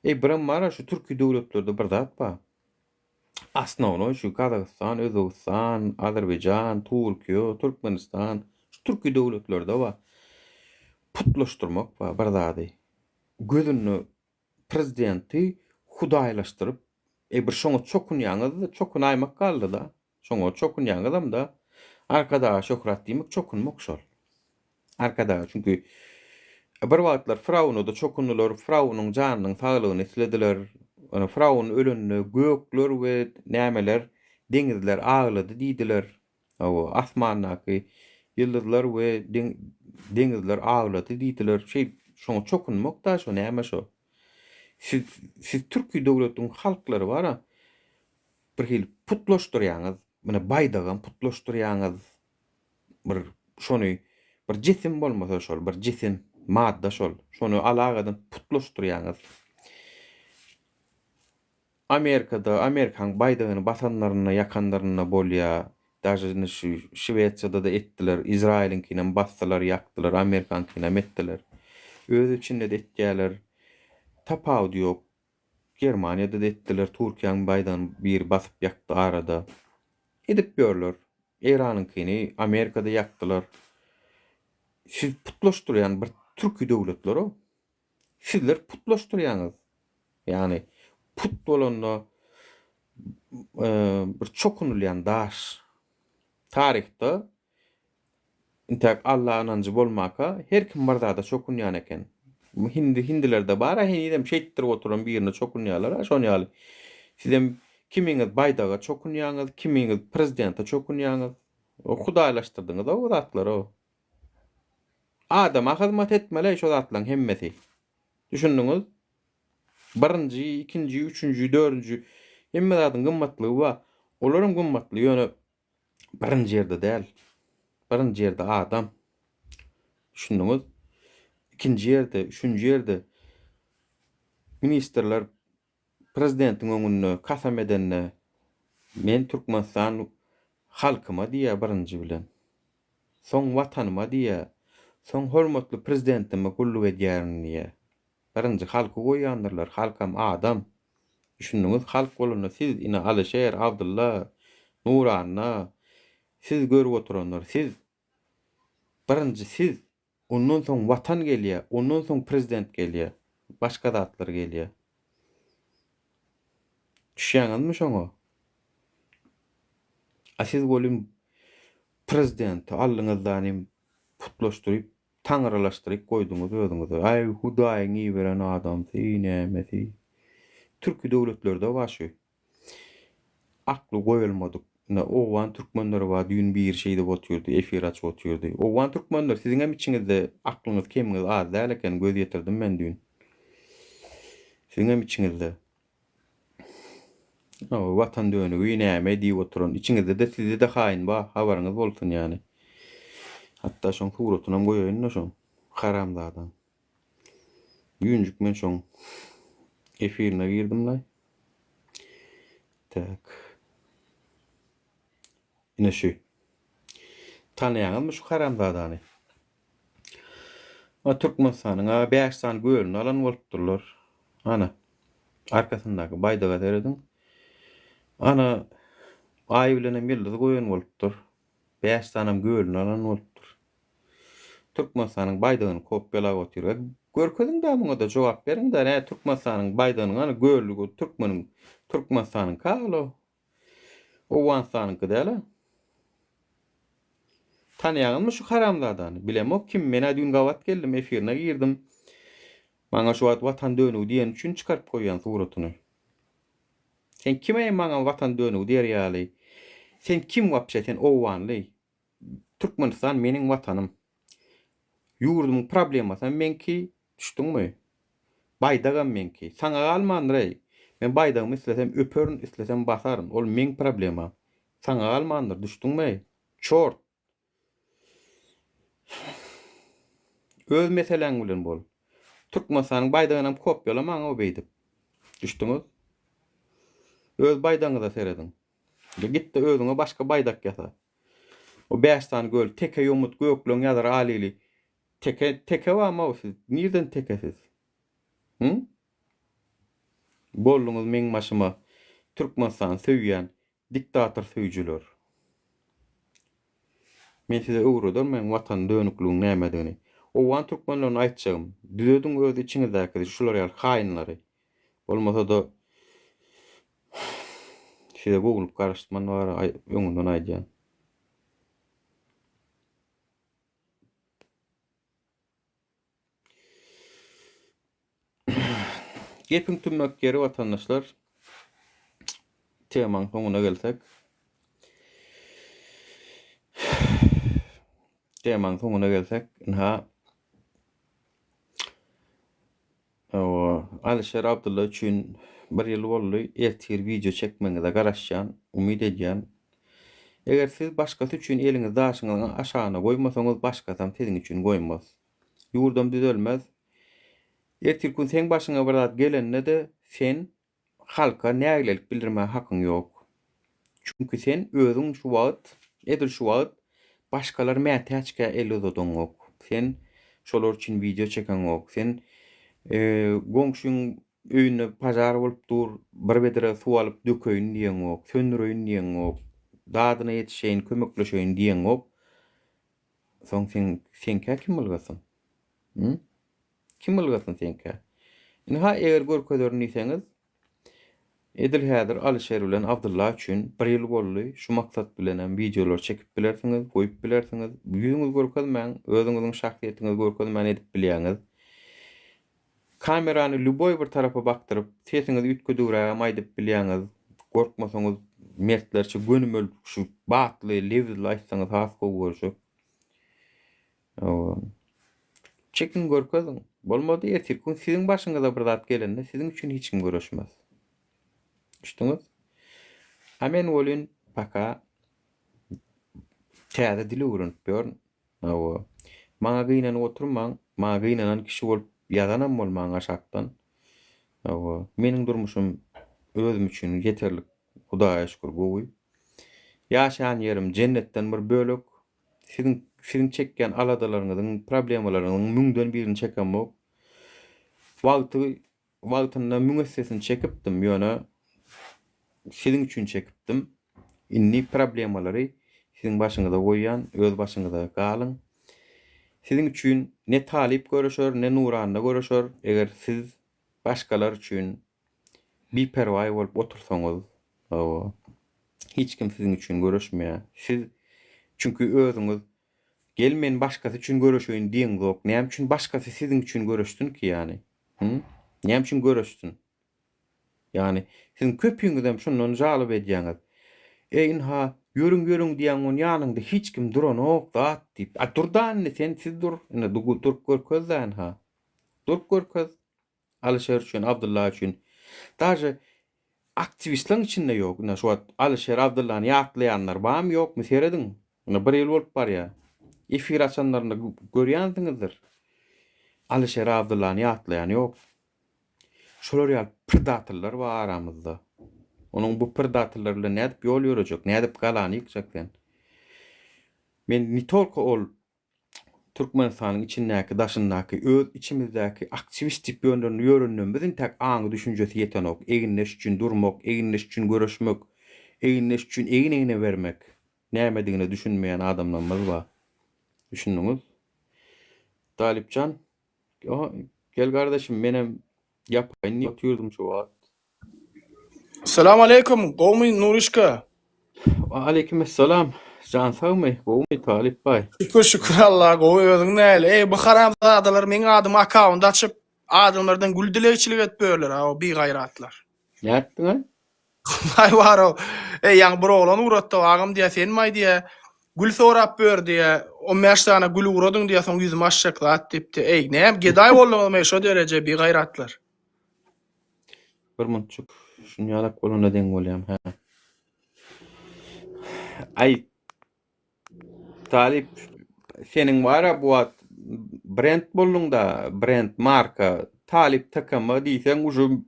Biram mara şu türki döwletlerde bir zat bar. Asnawny şu Kazakystan, Özbegistan, Azerbaýjan, Türkiýe, Türkmenistan, şu türki döwletlerde bar. Putlaşdyrmak bar bir zady. Gözüni prezidenti hudaýlaşdyryp, bir şoňa çokunýaňyz, çokunaýmak galdy da. Şoňa çokunýaňyzam da arkada şöhret diýmek çokunmak şol. Arkada çünkü bir wagtlar Firawuny da çokundylar, Firawunyň janynyň saglygyny islediler. Ana Firawun ölünni gökler we nämeler, deňizler aglady diýdiler. O asmandaky ýyldızlar we deňizler aglady diýdiler. Şoňa çokunmak da şo näme şo. Siz Türkiýe döwletiniň halklary bara bir hil putlaşdyrýaňyz, mana baýdagan putlaşdyrýaňyz, bir şonu bir jisim bolmasa şol, bir jisim, madda şol, şonu alagadan putlaşdyrýaňyz. Amerikada, Amerikaň baýdagyny basanlaryna, ýakanlaryna bolýa, daşyny şu Şweýçada da etdiler, Izrailinkine bassalar, ýakdylar, Amerikankine etdiler. Öz içinde de etdiler. Tapawut ýok. Germaniýada da etdiler, Türkiýanyň baýdan bir basyp ýakdy arada. Edip görler. Iranynkini Amerikada ýakdylar. Siz putlaşdyrýan bir türki döwletleri o. Sizler putlaşdyrýaňyz. Ýani put bolanda bir çokunulýan daş. Tarihte intak Allah anancı bolmaka her kim barda da çokunýan eken. Hindilerde bara hinidem şeýtdirip oturan birine çokunýarlar, şonu ýaly. Sizem kimiňiz baýdaga çokunýaňyz, kimiňiz prezidente çokunýaňyz. O hudaýlaşdyrdyňyz o zatlar o. Adama hyzmat etmeli şo zatlaryň hemmesi. Düşündiňiz? Birinji, ikinji, üçüncü, dördüncü hemme zatyň gymmatlygy bar. Olaryň gymmatly ýöne birinji ýerde däl. Birinji ýerde adam. Düşündiňiz? İkinci ýerde, üçüncü ýerde ministrler prezidentiň öňünde kasam edenne men Türkmenistan halkyma diýe birinji bilen. Soň watanyma diýe, soň hormatly prezidentime gulluk edýärin diýe. Birinji halky goýýandyrlar, halkam adam. Düşündiňiz, halk bolanda siz ina Alşer, Abdullah, Nuranna, siz görüp oturanlar, siz birinji siz, ondan soň watan gelýär, ondan soň prezident gelýär, başga zatlar gelýär. Düşýäňizmi şoňa? Siz bolym prezident allyňyzdan putlaşdyryp, taňralaşdyryp goýduňyz özüňize. Ay Hudaýyň iyi beren adam, näme? Türk döwletlerde başy. Akly goýulmadyk. Owan türkmenler wa düýün bir şeýde otyrdy, efir açyp otyrdy. Owan türkmenler siziň hem içiňizde aklyňyz kemiňiz az däl eken göz ýetirdim men düýün. Siziň hem içiňizde. Watan dönügi näme diýip oturan, içiňizde de sizde de haýyn ba, habaryňyz bolsun ýani. Hatta şoň suratyny hem goýaýyn şoň. Haramzadan. Yüncük men şoň efirine girdim la. Tak. Ine şu. Tanıyanım şu haramzadany. O Türkmenistanyň 5 san göýülni alan bolupdurlar. Ana. Arkasyndaky baýdaga teredin. Ana aý bilen hem ýyldız goýan bolupdur. 5 sanam göýülni alan bolupdur. Türkmenistanyň baýdagyny kopýalap otyrýar. Görkezin de muňa da jogap beriň da näme Türkmenistanyň baýdagynyň ana göýüllügi Türkmenistanyň kalo. Owan sanyňky däl. Tanıyanım şu haramzadany. Bilemok kim men adyn gawat geldim efirine girdim. Maňa şu watan dönügi diýen üçin çykaryp goýan suratyny. Sen kime maňa watan dönügi diýer ýaly? Sen kim wapşa sen owanly? Türkmenistan meniň watanym. Ýurdumyň problemasy menki, düşdüňmi? Baýdagam menki. Saňa galmandyr. Men baýdagymy islesem öperin, islesem basaryn. Ol meň problemam. Saňa galmandyr, düşdüňmi? Çort. Öz meseleň bilen bol. Türkmenistanyň baýdagyny kopýalamaň o beýdip. Düşdüňiz? Öz baýdagyňyza seredin. Gitdi özüňe başga baýdak ýasa. O 5 tane göl teke ýomut gökleň ýazar alili. Teke wama o siz? Nirden tekesiz? Bolluňyz meň başyma Türkmenistan söýýän diktator söýjüler. Men size öwredem men watan dönüklüğün nämedigini. Owan türkmenlerine aýtjagym, düzediň öz içiňizdäki şular ýaly haýynlary. Bolmasa da size Google karıştırman var öňünden aýdýan. Gepin tümnek geri vatandaşlar. Temaň soňuna gelsek. Temaň soňuna gelsek, Alişer Abdullah üçin bir ýyl boldy ertir video çekmeňize garaşýan, umyt edýän. Eger siz başgasy üçin eliňiz daşyňyzy aşagyna goýmasaňyz, başgasam siziň üçin goýmaz. Ýurdam düzelmez. Ertir gün sen başyňa bir zat gelende de sen halka nägelik bildirme hakyň ýok. Çünki sen özüň şu wagt, edil şu wagt başgalar mätäçkä elüzodun ok. Sen şolar üçin video çeken ok. Sen goňşuň öýüne pajar bolup dur, bir bedere suw alyp dökeýin diýen ok, söndüreýin diýen ok, dadyna ýetişeýin, kömekleşeýin diýen ok. Soň sen kim bilgesin? Kim bilgesin senkä? Eger görkezlerini ýeseňiz, edil häzir Alişer bilen Abdullah üçin bir ýyl boldy. Şu maksat bilen hem videolar çekip bilersiňiz, goýup bilersiňiz. Ýüzüňiz görkezmän, özüňiziň şahsiýetiniňizi görkezmän edip bilýäňiz. Kamerany luboy bir tarafa bakdyryp, sesiňizi ütgüdürägem aýdyp bilýäňiz. Gorkmasaňyz, mertlerçe gönümel şu batly, lewizli aýtsaňyz has goýurjak. Çekin görkezin. Bolmady ertir gün siziň başyňyza bir zat gelende siziň üçin hiç kim görüşmez. Düşdüňiz? Hemen bolun paka täze dili öwrenip ýörn. Maňa gynanyp oturmaň, maňa gynanan kişi bolup ýazanam bolmaň aşakdan. Meniň durmuşum özüm üçin ýeterlik. Hudaýa şükür gowy. Ýaşaýan ýerim jennetden bir bölek. Siziň çekken aladalaryňyzyň, problemalaryňyň müňden birini çekemok. Wagtynda müňessesini çekipdim ýöne. Siziň üçin çekipdim. Inni problemalary siziň başyňyza goýýan, öz başyňyza galyň. Siziň üçin ne talip görüşür, ne nuranda görüşür. Eger siz başgalar üçin biperwa bolup otursaňyz, hiç kim siziň üçin görüşmeýär. Siz çünkü özüňiz gelmen başgasy üçin görüşeýin diýen zok. Näme üçin başgasy siziň üçin görüşdün ki ýani? Näme üçin görüşdün? Yani sizin köpüňizem şondan jalyp edýäňiz. Eýin ha yörüň diýen on ýanynda hiç kim duranok zat diýip. A durdan sen siz dur. Ine durup görkezden ha. Durup görkez. Alişer üçin, Abdullah üçin. Daje aktivistlerin içinde yok. Ine şu Alişer Abdullah'ny ýatlaýanlar bam yok mu seredin? Ine bir ýyl bolup bar ya. Efir açanlarynda görýändiňizdir. Alişer Abdullah'ny ýatlaýan yok. Şolar ýa predatorlar bar aramyzda. Onun bu predatorlar bilen nädip ýol ýörejek, nädip galany ýykjakdan. Men nitolko ol Türkmenistanyň içindäki, daşyndaky, öz içimizdäki aktivistik ýönlerini ýörünmem bizin tek aňy düşünjesi ýetenok, eginleş üçin durmak, eginleş üçin görüşmek, eginleş üçin egine vermek. Nämedigini düşünmeýän adamlarymyz bar. Düşündiňiz? Talipcan, gel kardeşim menem yapaýyn ýetýürdüm şu wagt. Assalamu alaikum, qawmy Nurişka. Aleykümselam. Can sağmy, gowy Talip bay. Şükür Allah, gowy özüň näle? Ey bu haramzadalar meň adym akawunty açyp adamlardan güldüleçilik etberler, ha bir gayratlar. Näetdiň ha? Vay waro. Ey ýa bir oglan uratdy, agam diýe sen maý diýe. Gül sorap ber diýe. 15 tane gül uradyň diýe soň ýüzüm aşşaklat diýipdi. Ey näme geday bolmagy şo derece bir gayratlar. Bir munçuk şunu ýalap bolana deň bolýam ha. Ay Talip senin wara bu brand bolluňda, brand marka Talip takamy diýsen ujum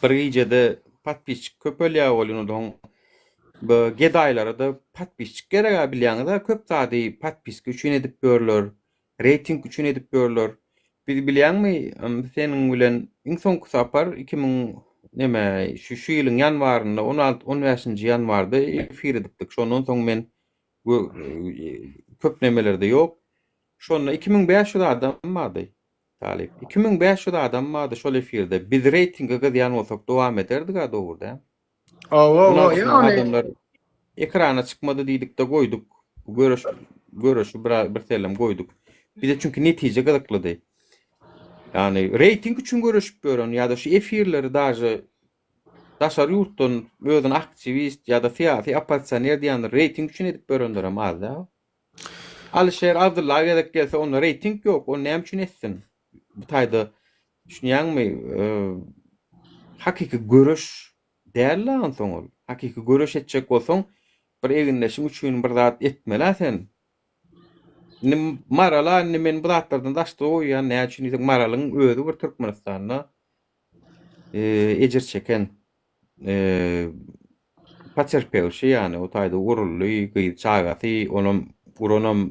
bir gijede patpiç köpelýä bolýandyň. Bu gedaýlara da patpiç gerek bilýäňiz köp zady patpiç üçin edip berler, rating üçin edip berler. Biz bilýänmi senin bilen iň soňky sapar 2000 neme şu ýylyň ýanwarynda 16-15-nji ýanwarda efir edipdik. Şondan soň men bu köp nemelerde yok. Şonda 2500 adam bardy. Talip 2500 adam bardy şol efirde. Biz ratinga gidýän bolsak dowam ederdik ha dogurda. Adamlar ekrana çykmady diýdik de goýduk. Görüş bir telem goýduk. Bize çünkü netije gyzyklydy. Yani rating üçin görüşüp görün ya da şu efirleri daşy daşar ýurtdan özüň aktivist ya da siyasi opozisyoner diýen rating üçin edip berender ama Alişer Abdullah gedek gelse onun rating yok. O näme üçin etsin? Bu taýda düşünýärmi? Hakiki görüş därli ansoň ol. Hakiki görüş etjek bolsaň bir eginleşiň üçin bir zat etmeli sen. Marala men bu zatlardan daşdy oýan näme üçin ýa maralyň özü bir Türkmenistanda ejir çeken paterpelşi yani o taýda urully gyýy çagaty onam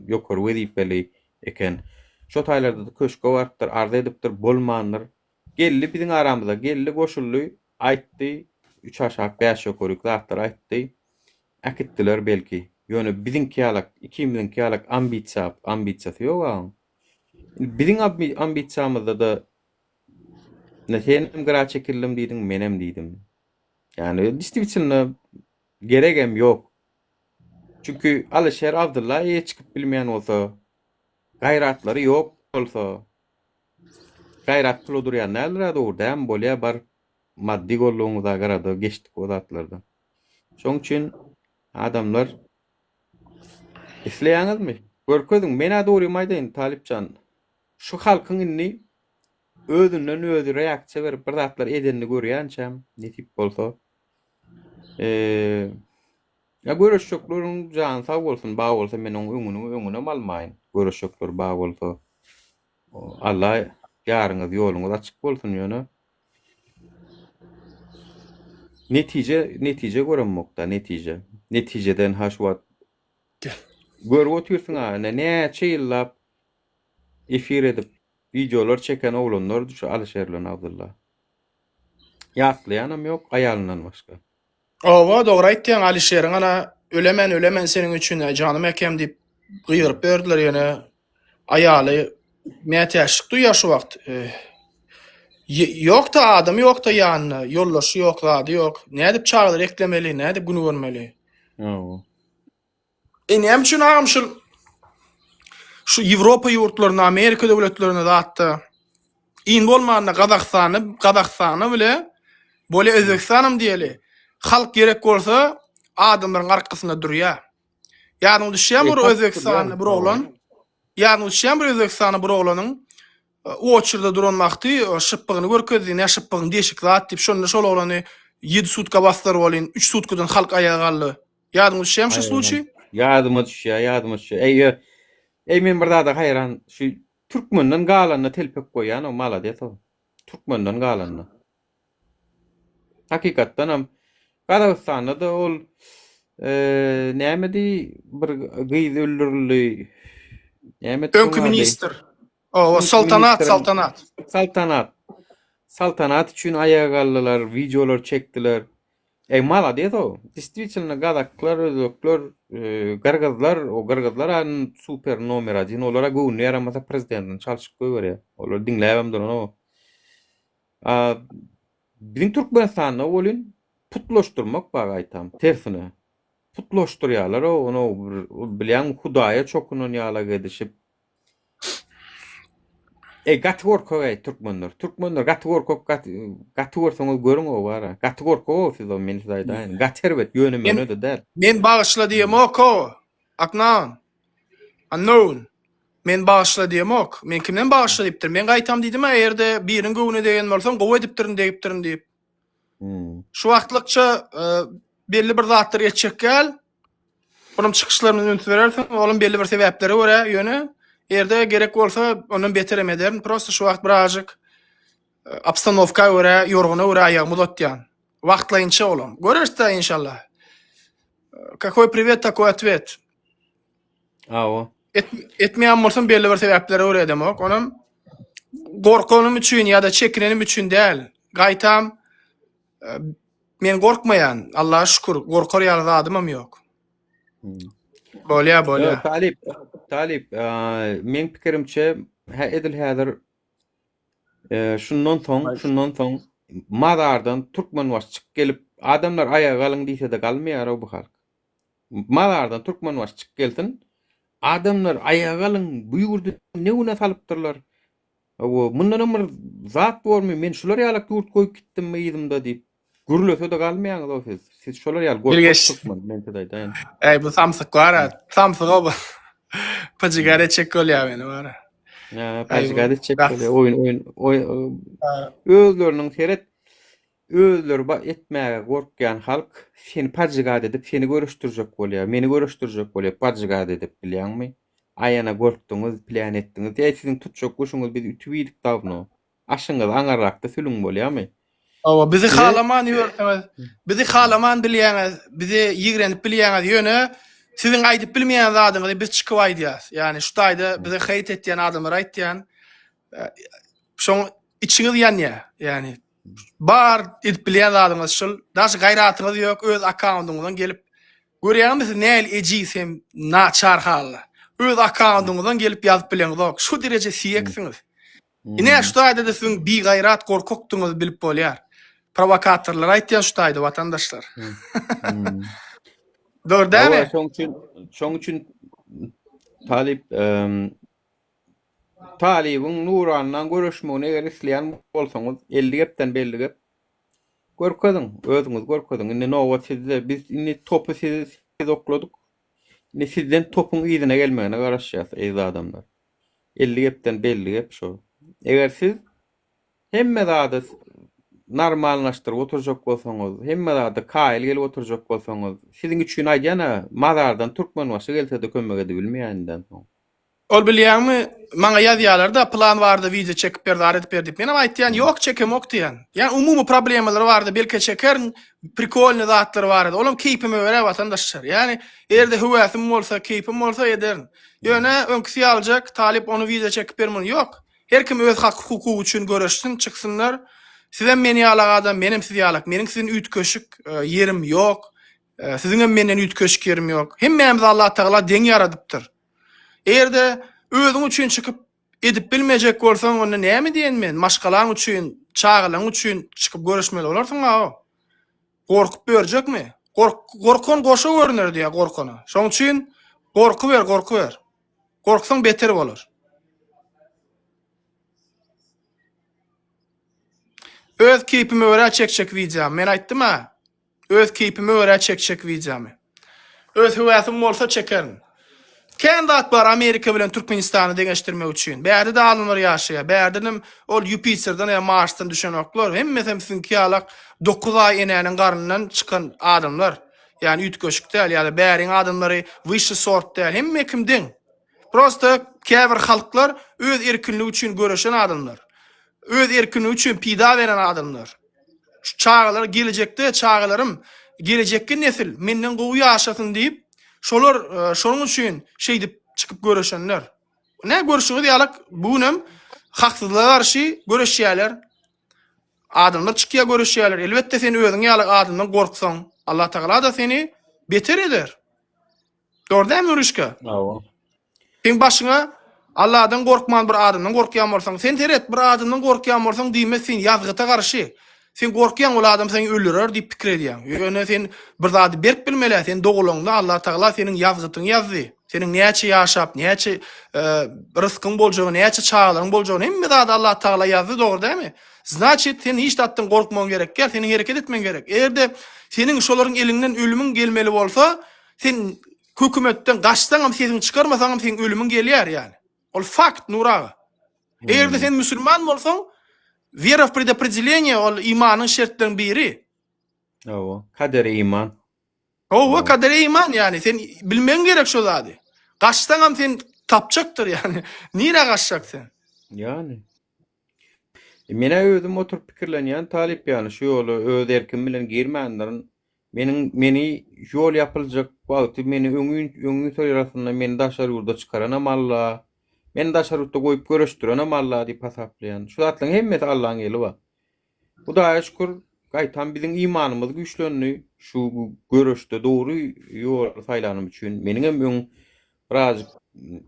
ýokary wedipeli eken. Şo taýlarda da köşke bardyr, arda edipdir, bolmandyr. Gelli biziň aramyzda, gelli goşully aýtdy, 3 aşağı 5 ýokary zatlar aýtdy. Akitdiler belki. Ýöne biziň kiýalak, ikimiziň kiýalak ambisiýasy ýok. Biziň ambisiýamyzda da ne senim gara çekildim diýdiň, menem diýdim. Yani distribüsiýona geregem yok. Çünkü Alişer Abdullah ýa çykyp bilmeýän bolsa, gayratlary yok bolsa, gayrat puludurýan näler dogurda hem bolýa bar maddi golluğumuza garada geçtik o zatlardan. Şoň üçin adamlar isleýäňizmi? Görkezdiň mena dogry maýdaýyn Talipcan. Şu halkyň inni özünden özü reaksiýa berip bir zatlar edenini görýänçem, ne tip bolsa. Ya görüşçükleriň jan sag bolsun, ba bolsa men onuň öňüne almaýyn. Görüşçükler ba bolsa. Allah ýaryňyz ýoluňyz açyk bolsun ýöne. Netije görünmokda, netije. Netijeden ha şu wagt görüp oturýarsyň ha, näçe ýyllap efir edip videolar çeken oglanlar şu Alişerlen Abdullah. Ýatlaýanam ýok, aýalyndan başga. Owa dogry aýtdyň Alişeriň ana ölemen seniň üçin janym ekem diýip gyýryp berdiler ýöne aýaly mätäşik duýar şu wagt. Yok da adam yok da ýanyna, ýollaşy yok, zady yok. Nädip çağlar eklemeli, nädip güni görmeli. Ýa. Näme üçin agam şu Ýewropa ýurtlaryna, Amerika döwletlerine zatda in bolmanda Gazakstany bile Böyle Özbekistanım diýeli. Halk gerek bolsa adamlaryň arkasynda durýar. Ýa-ni düşýän bir Özbekistanyň bir oglan, ýa-ni düşýän bir Özbekistanyň bir oglanyň oçurda duranmakdy, şypygyny görkezdi, ne şypygyny deşik zat diýip şol oglany 7 sutka bastır bolyn, 3 sutkadan halk ayağa galdy. Ýadyňyz düşýärmi şu случай? Yadıma düşüyor. Ey men bir daha hayran şu Türkmenden galanyna telpek goýan o maladet o. Türkmenden galanyna. Hakikatdan hem Gazagystanda da ol nämedi bir gyz öldürüldü. Nämet Önkü minister. O saltanat. Saltanat üçün ayağa galdylar, videolar çekdiler. Maladet o. Действительно gazaklar, özökler, gargazlar, o gargazlar an super nomer adin olara göwnü yaramasa prezidentin çalşyk goýber. Olar dinläbemdir onu. Bizim Türkmenistanda bolyn putlaşdyrmak baga aýtam. Tersine. Putlaşdyrýarlar onu bilen Hudaýa çokunan ýala gedişip. Gaty gorkak Türkmenler gaty gorkak gaty gorsaňyz görüň o bara. Gaty gorkak o siz o meni aýdaýyn. Gaty herbet ýöne de däl. Men bağışla diýem ok. Aknan. Unknown. Men bağışla diýem ok. Men kimden bağışla diýipdir? Men gaýtam diýdim ýerde biriň göwüne degen bolsam gowy edipdirin diýip. Şu wagtlykça belli bir zatlar ýetjek gel. Bunun çykyşlaryny öňüne berersiň, olum belli bir sebäpleri görä ýöne. Erde gerek bolsa onun beterem ederim. Prosta şu wagt birazjyk obstanovka görä, ýorguny görä ýagmy uzatýan. Wagtlaýynça olam. Görürse inşallah. Какой привет, такой ответ. O. Etmeýän bolsam belli bir sebäpleri görä demek. Onum gorkanym üçin ýa-da çekinenim üçin däl. Gaýtam men gorkmaýan, Allaha şükür, gorkar ýaly adamam ýok. Bolýa. Talip, men pikirimçe edil häzir şundan soň Madardan Türkmen waşçyk gelip adamlar ayağa galyň diýse de galmaýar bu halk. Madardan Türkmen waşçyk gelsin, adamlar ayağa galyň buýurdy ne una salypdyrlar. O mundan bir zat bormy, men şular ýaly ýurt goýup gitdim meýdimde diýip gürlese de galmaýaňyz o siz. Siz şolar ýaly gorkak men tädaýdan. Bu samsyk gara, samsyk o. Pajigare çek bolýar meni bara. Pajigare çek bolýar. Oýun. Özleriniň seret özleri etmäge gorkýan halk seni pajigade edip seni görüşdirjek bolýar. Meni görüşdirjek bolýar pajigade edip bilýärmi? Aýana gorkdyňyz, plan etdiňiz. Sizin tutjak goşuňyz biz ütübidik dawno. Aşyňyz aňarrakda sülüň bolýarmy? Awa bizi halaman ýörtmäz. Bizi halaman bilýäňiz, bizi ýigrenip bilýäňiz ýöne sizin aýdyp bilmeýän zadyňyzy biz çykyp aýdýas. Ýani şu taýda bize haýt etýän adamlar aýtýan. Şoň içiňiz ýanýa. Ýani bar edip bilýän zadyňyz şol, daş gaýratyňyz ýok, öz accountyňyzdan gelip görýärmiz näil ejisem naçar halla. Öz accountyňyzdan gelip ýazyp bilýän zok. Şu derece siýeksiňiz. Ine şu taýda da siziň bir gaýrat gorkokdyňyzy bilip bolýar. Provokatorlar aýtýan şu taýda watandaşlar. Doğru değil mi? Şoň üçin Talibin Nuran'dan görüşmegine eger isleýän bolsaňyz 50 gepden belli gep görkedim, özüňiz görkedim. Indi nowa sizde biz indi topu siz okladyk. Indi sizden topuň ýyzyna gelmegine garaşýas ey adamlar. 50 gepden belli gep şo. Eger siz hemme zady normallaşdyryp oturjak bolsaňyz, hemme zady kaýyl gelip oturjak bolsaňyz, siziň üçin aýdana Madardan Türkmen waşy gelse de kömek edip bilmeýändiň soň. Ol bilýärmi, maňa ýazýarlarda plan bardy, video çekip berdi, aret berdi. Men aýtýan, ýok çekemok diýen. Ýani umumy problemler bardy, belki çekerin, prikolny zatlar bardy. Olam keypime göre watandaşlar. Ýani erde hüwäsim bolsa, keypim bolsa ederin. Ýöne öňküsi aljak, talip onu video çekip bermeli. Ýok. Her kim öz hak hukuky üçin görüşsin, çyksynar. Sizem meni ýalagadan, menim sizi ýalag. Meniň sizin üýt köşük ýerim ýok. Siziň hem menden üýt köşük ýerim ýok. Hemmemiz Allah Taala deň ýaradypdyr. Erde özüň üçin çykyp edip bilmejek bolsaň onda näme diýen men? Maşgalaň üçin, çağılaň üçin çykyp görüşmeli bolarsyň ha. Gorkup berjekmi? Gorkon goşa görünür diýe gorkony. Şoň üçin gorku ber. Gorksaň beter bolar. Öz keypimi öre çekçek videom. Men aýtdym ha. Öz keypimi öre çekçek videomy. Öz hüwätim bolsa çekerim. Kendi bar Amerika bilen Türkmenistany deňeşdirmek üçin. Bäde de alınlar ýaşaýar. Bädenim ol Jupiterden ya Marsdan düşen oklar. Hemme sizinki ýalak 9 ay enäniň garnyndan çykan adamlar. Yani üt köşük däl ýa-da bäriň adamlary wyşy sort däl. Hemme kimdiň? Prosta käbir halklar öz erkinligi üçin göreşen adamlar. Öz erkinligi üçin pida beren adamlar. Şu çağlar gelecekde çağlarım gelecekki nesil menden gowy ýaşasyn diýip şolar şonuň üçin şey dip çıkıp göreşenler. Ne görüşüňiz ýalak bunem haksyzlyğa garşy göreşýärler. Adamlar çykýar göreşýärler. Elbetde sen özüň ýalak adamdan gorksaň, Allah Taala da seni beter eder. Doğru değil mi Nurişka? Awa. Sen başyňa Allah'dan gorkman bir adamdan gorkýan bolsaň, sen teret bir adamdan gorkýan bolsaň diýmesin ýazgyta garşy. Sen gorkýan ol adam seni öldürer diýip pikir edýän. Ýöne sen bir zady berk bilmeli, sen dogulňda Allah Taala seniň ýazgytyň ýazdy. Seniň näçe ýaşap, näçe rızkyň boljagyny, näçe çağlaryň boljagyny hemme zady Allah Taala ýazdy, dogry dämi? Значит, sen hiç tatdan gorkmaň gerek, gel seni hereket etmen gerek. Eğerde senin şolaryň elinden ölümün gelmeli bolsa, sen hökümetden gaçsaňam sesini çykarmasaňam sen ölümün gelýär ýani. Ol fakt Nuraga. Eğerde sen müslüman bolsaň, вера в предопределение ol imanyň şertleriň biri. Awa. Kader iman. O kadere iman yani sen bilmen gerek şo zady. Gaçsaňam sen tapçakdyr yani. Nire gaçsak sen? Yani. Mene özüm oturup pikirlenýän talip ýany şu ýoly öz erkim bilen girmändirin. Meni yol yapılacak wagty meni öňüň toýrasynda meni daşar ýurda çykaranam Allah. Meni daşar ýurda goýup göreşdirenam Allah diýip hasaplaýan. Şu zatlaryň hemmeti Allahyň eli bar. Hudaýa şükür gaýtan biziň imanymyz güýçlenýär. Şu göreşde dogry ýol saýlanym üçin meniň hem öň birazjyk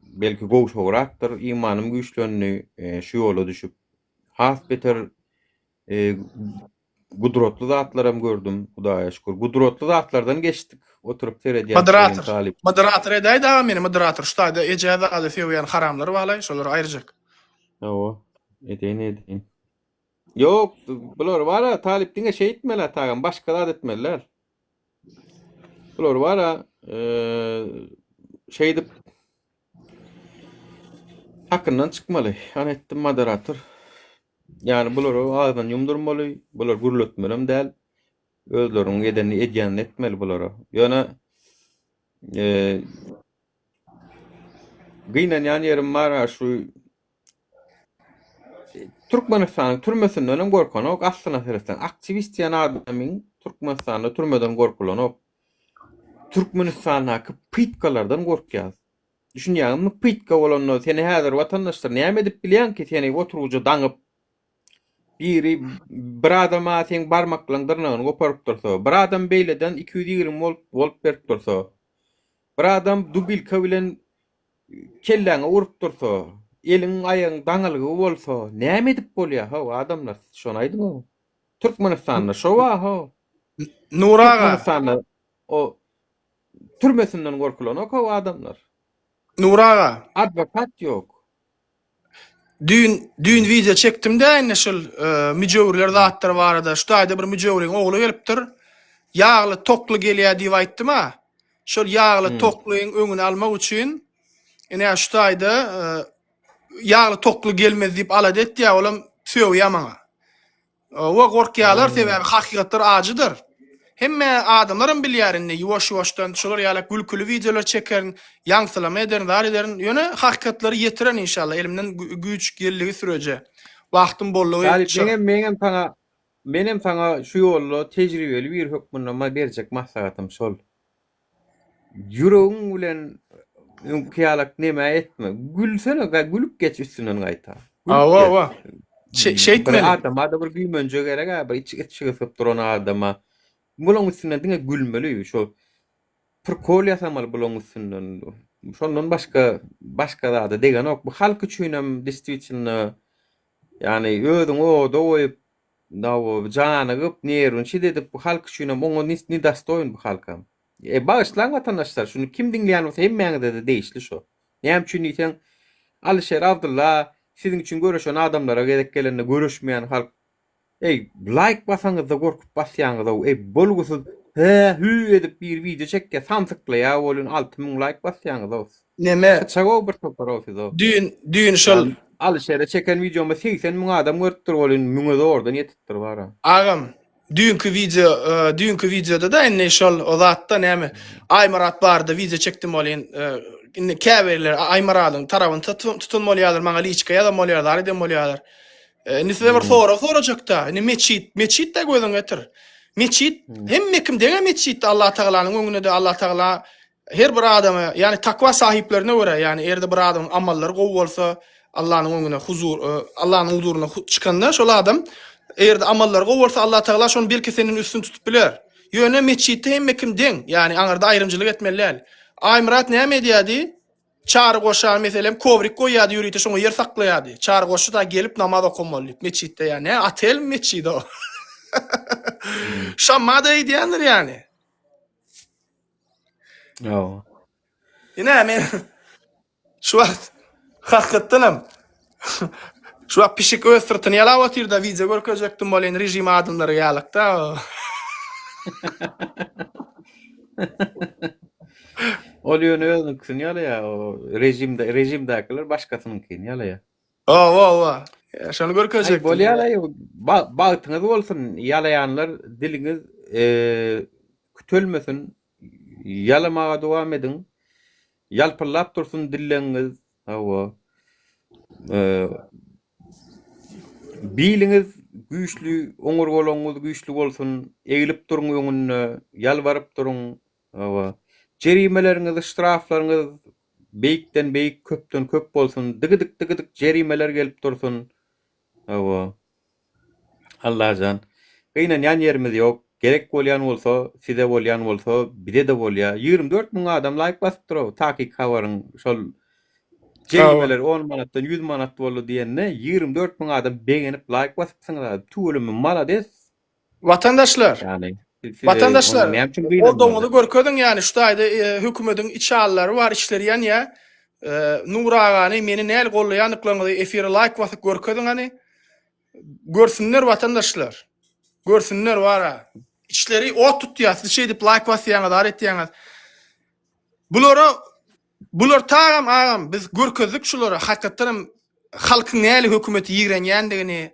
belki gowşagrakdyr, imanym güýçlenýär. Şu ýola düşüp has beter gudrotlu zatlarym gördüm, Hudaýa şükür. Gudrotlu zatlardan geçdik. Oturup seredýän talip. Moderator edäýdi aga meni moderator. Şutaýda ejäze ady feýýän haramlary balay, şolar aýryjak. Awa. Edeň. Yok, bular wara talip diňe şey etmeler tagam, başga da etmeler. Bular wara şey dip hakyndan çykmaly. Anetdim moderator. Yani bular ağzından yumdurmaly, bular gürletmelem däl. Özleriň edeni edýän etmeli bulara. Ýöne gynan ýany ýerim bar şu Türkmenistanyň türmesinden hem gorkan ok aslına seretsen aktivist ýan adamyň Türkmenistanda türmeden gorkulan ok Türkmenistana pytkalardan gorkýar. Düşünýärmi pytka bolanlar seni häzir watandaşlar näme edip bilýän ki seni oturujy daňyp biri bir adama sen barmaklaryňdan goparyp dursa, bir adam beýleden 220 volt berip dursa, bir adam dubilka bilen kelläňe urup dursa, eliň aýagyň daňalygy bolsa, näme edip bolýar ha adamlar? Şonu aýdyňmy? Türkmenistanda şo wa ha. Nuraga. Türkmenistanda o türmesinden gorkulan o adamlar. Nuraga. Advokat ýok. Dün video çektim de enne şol müjewirler zatlar barada. Şutaýda bir müjewiriň ogly gelipdir. Ýagly tokly gelýär diýip aýtdym ha. Şol ýagly toklyň öňüni almak üçin ene şutaýda ýagly tokly gelmez diýip alad etdi ýa olam söýýär maňa. O gorkýarlar sebäbi hakykatlar ajydyr. Hemme adamlarym bilýärinde ýuwaş-ýuwaşdan şolar ýaly gülküli videolar çeken, ýaňsylama eden, dar eden, ýöne hakykatlary ýetiren inşallah elimden güýç geligi sürece. Wagtym bollugy Menem sana şu ýolda tejribeli bir hökmüne berjek maslahatym şol. Ýüregiň bilen ýalak näme etme. Gülsene, gülüp geç üstünden gaýta. Awa. Şeýtmeli. Adama bir güýmenje gerek ha, bir içi çygyp duran adama. Bulan üstünden diňe gülmeli şo. Prokol ýasamaly bulan üstünden. Şondan başga da degen ok. Bu halk üçin hem действительно yani özüň o doýup dawo janygyp nerün şi edip bu halk üçin hem oňa ni dastoýun bu halkam. Bağışlaň watandaşlar şunu kim dinleýän bolsa hemmeňizde de değişli şo. Näme üçin diýsen Alişer Abdullah siziň üçin görüşen adamlara gerek gelende görüşmeýän halk Like basanız da gorkup basýaňyz da bolgusuz hü edip bir video çekke samsykla bolun 6000 like basýaňyz da. Neme? Çago bir topar olsa. Düğün şol Yani alışere çeken videomu 80.000 adam görüpdir bolun müňe de ordan yetipdir bara. ağam dünkü videoda da enne şol o zatda näme Aymarat barda video çekdim bolyn käberler Aymarat'ın tarabyn tutulmalýarlar maňa liçka ýa da molýarlar edem molýarlar. Nise bir soracakda. Meçit de gözüň getir. Meçit hemme kim dege meçit Allah Taala'nın öňünde de Allah Taala her bir adamy yani takwa sahiplerine göre yani erde bir adam amallary gowy bolsa Allah'ın öňüne Allah'ın huzuruna çykanda şol adam erde amallary gowy bolsa Allah Taala şonu belki senin üstün tutup biler. Ýöne meçitde hemme kim deň yani aňarda aýrymçylyk etmeliler. Aymurat näme diýdi? Çağrı koşar meselem kovrik koyady ýürüýte şoňa yer saklaýady. Çağrı koşu da gelip namaz okumaly. Meçitde yani atel meçit o. Şamada diýendir yani. Yo. Ine men şu wagt hakykatynam. Şu wagt pişik öz sırtyny ýalap otyrda video görkezekdim bolan rejim adamlary ýalykda. Oluyor özünkisini ýala o rejimdekiler başkasynynkini ýala. O. Şonu görkezekdim. Bolýala bagtyňyz bolsun ýalayanlar diliňiz kütülmesin. Yalamaga dowam edin. Yalpylap dursun dilleňiz. Hawa. Biliňiz güýçlü, oňur golaňyz güýçlü bolsun. Egilip durun öňünde, ýalbaryp durun. Hawa. Jerimeleriňiz, iştiraflaryňyz beýikden beýik, köpden köp bolsun. Dıgıdık jerimeler gelip dursun. Hawa. Allahjan. Gynän ýan ýerimiz ýok. Gerek bolýan bolsa, size bolýan bolsa, bide de bolýa. 24.000 adam like basyp durýar. Takik habaryň şol jerimeler 10 manatdan 100 manat boldy diýende 24.000 adam beğenip like basypsyňlar. Tuğulmy malades. Vatandaşlar. Yani Vatandaşlar, o doňuly görkezdiň. görkezdiň ýani şu taýda hökümetiň içallary bar işlerýän ýa Nur agany meni näl gollaýanlyklaryny efire like basyp görkezdiň hani görsünler vatandaşlar. Görsünler wara. İçleri ot tutýar, siz şey dip like basýaňyz, aret etýäňiz. Bular tagam biz görkezdik şulara hakykatdan halkyň näli hökümeti ýigrenýändigini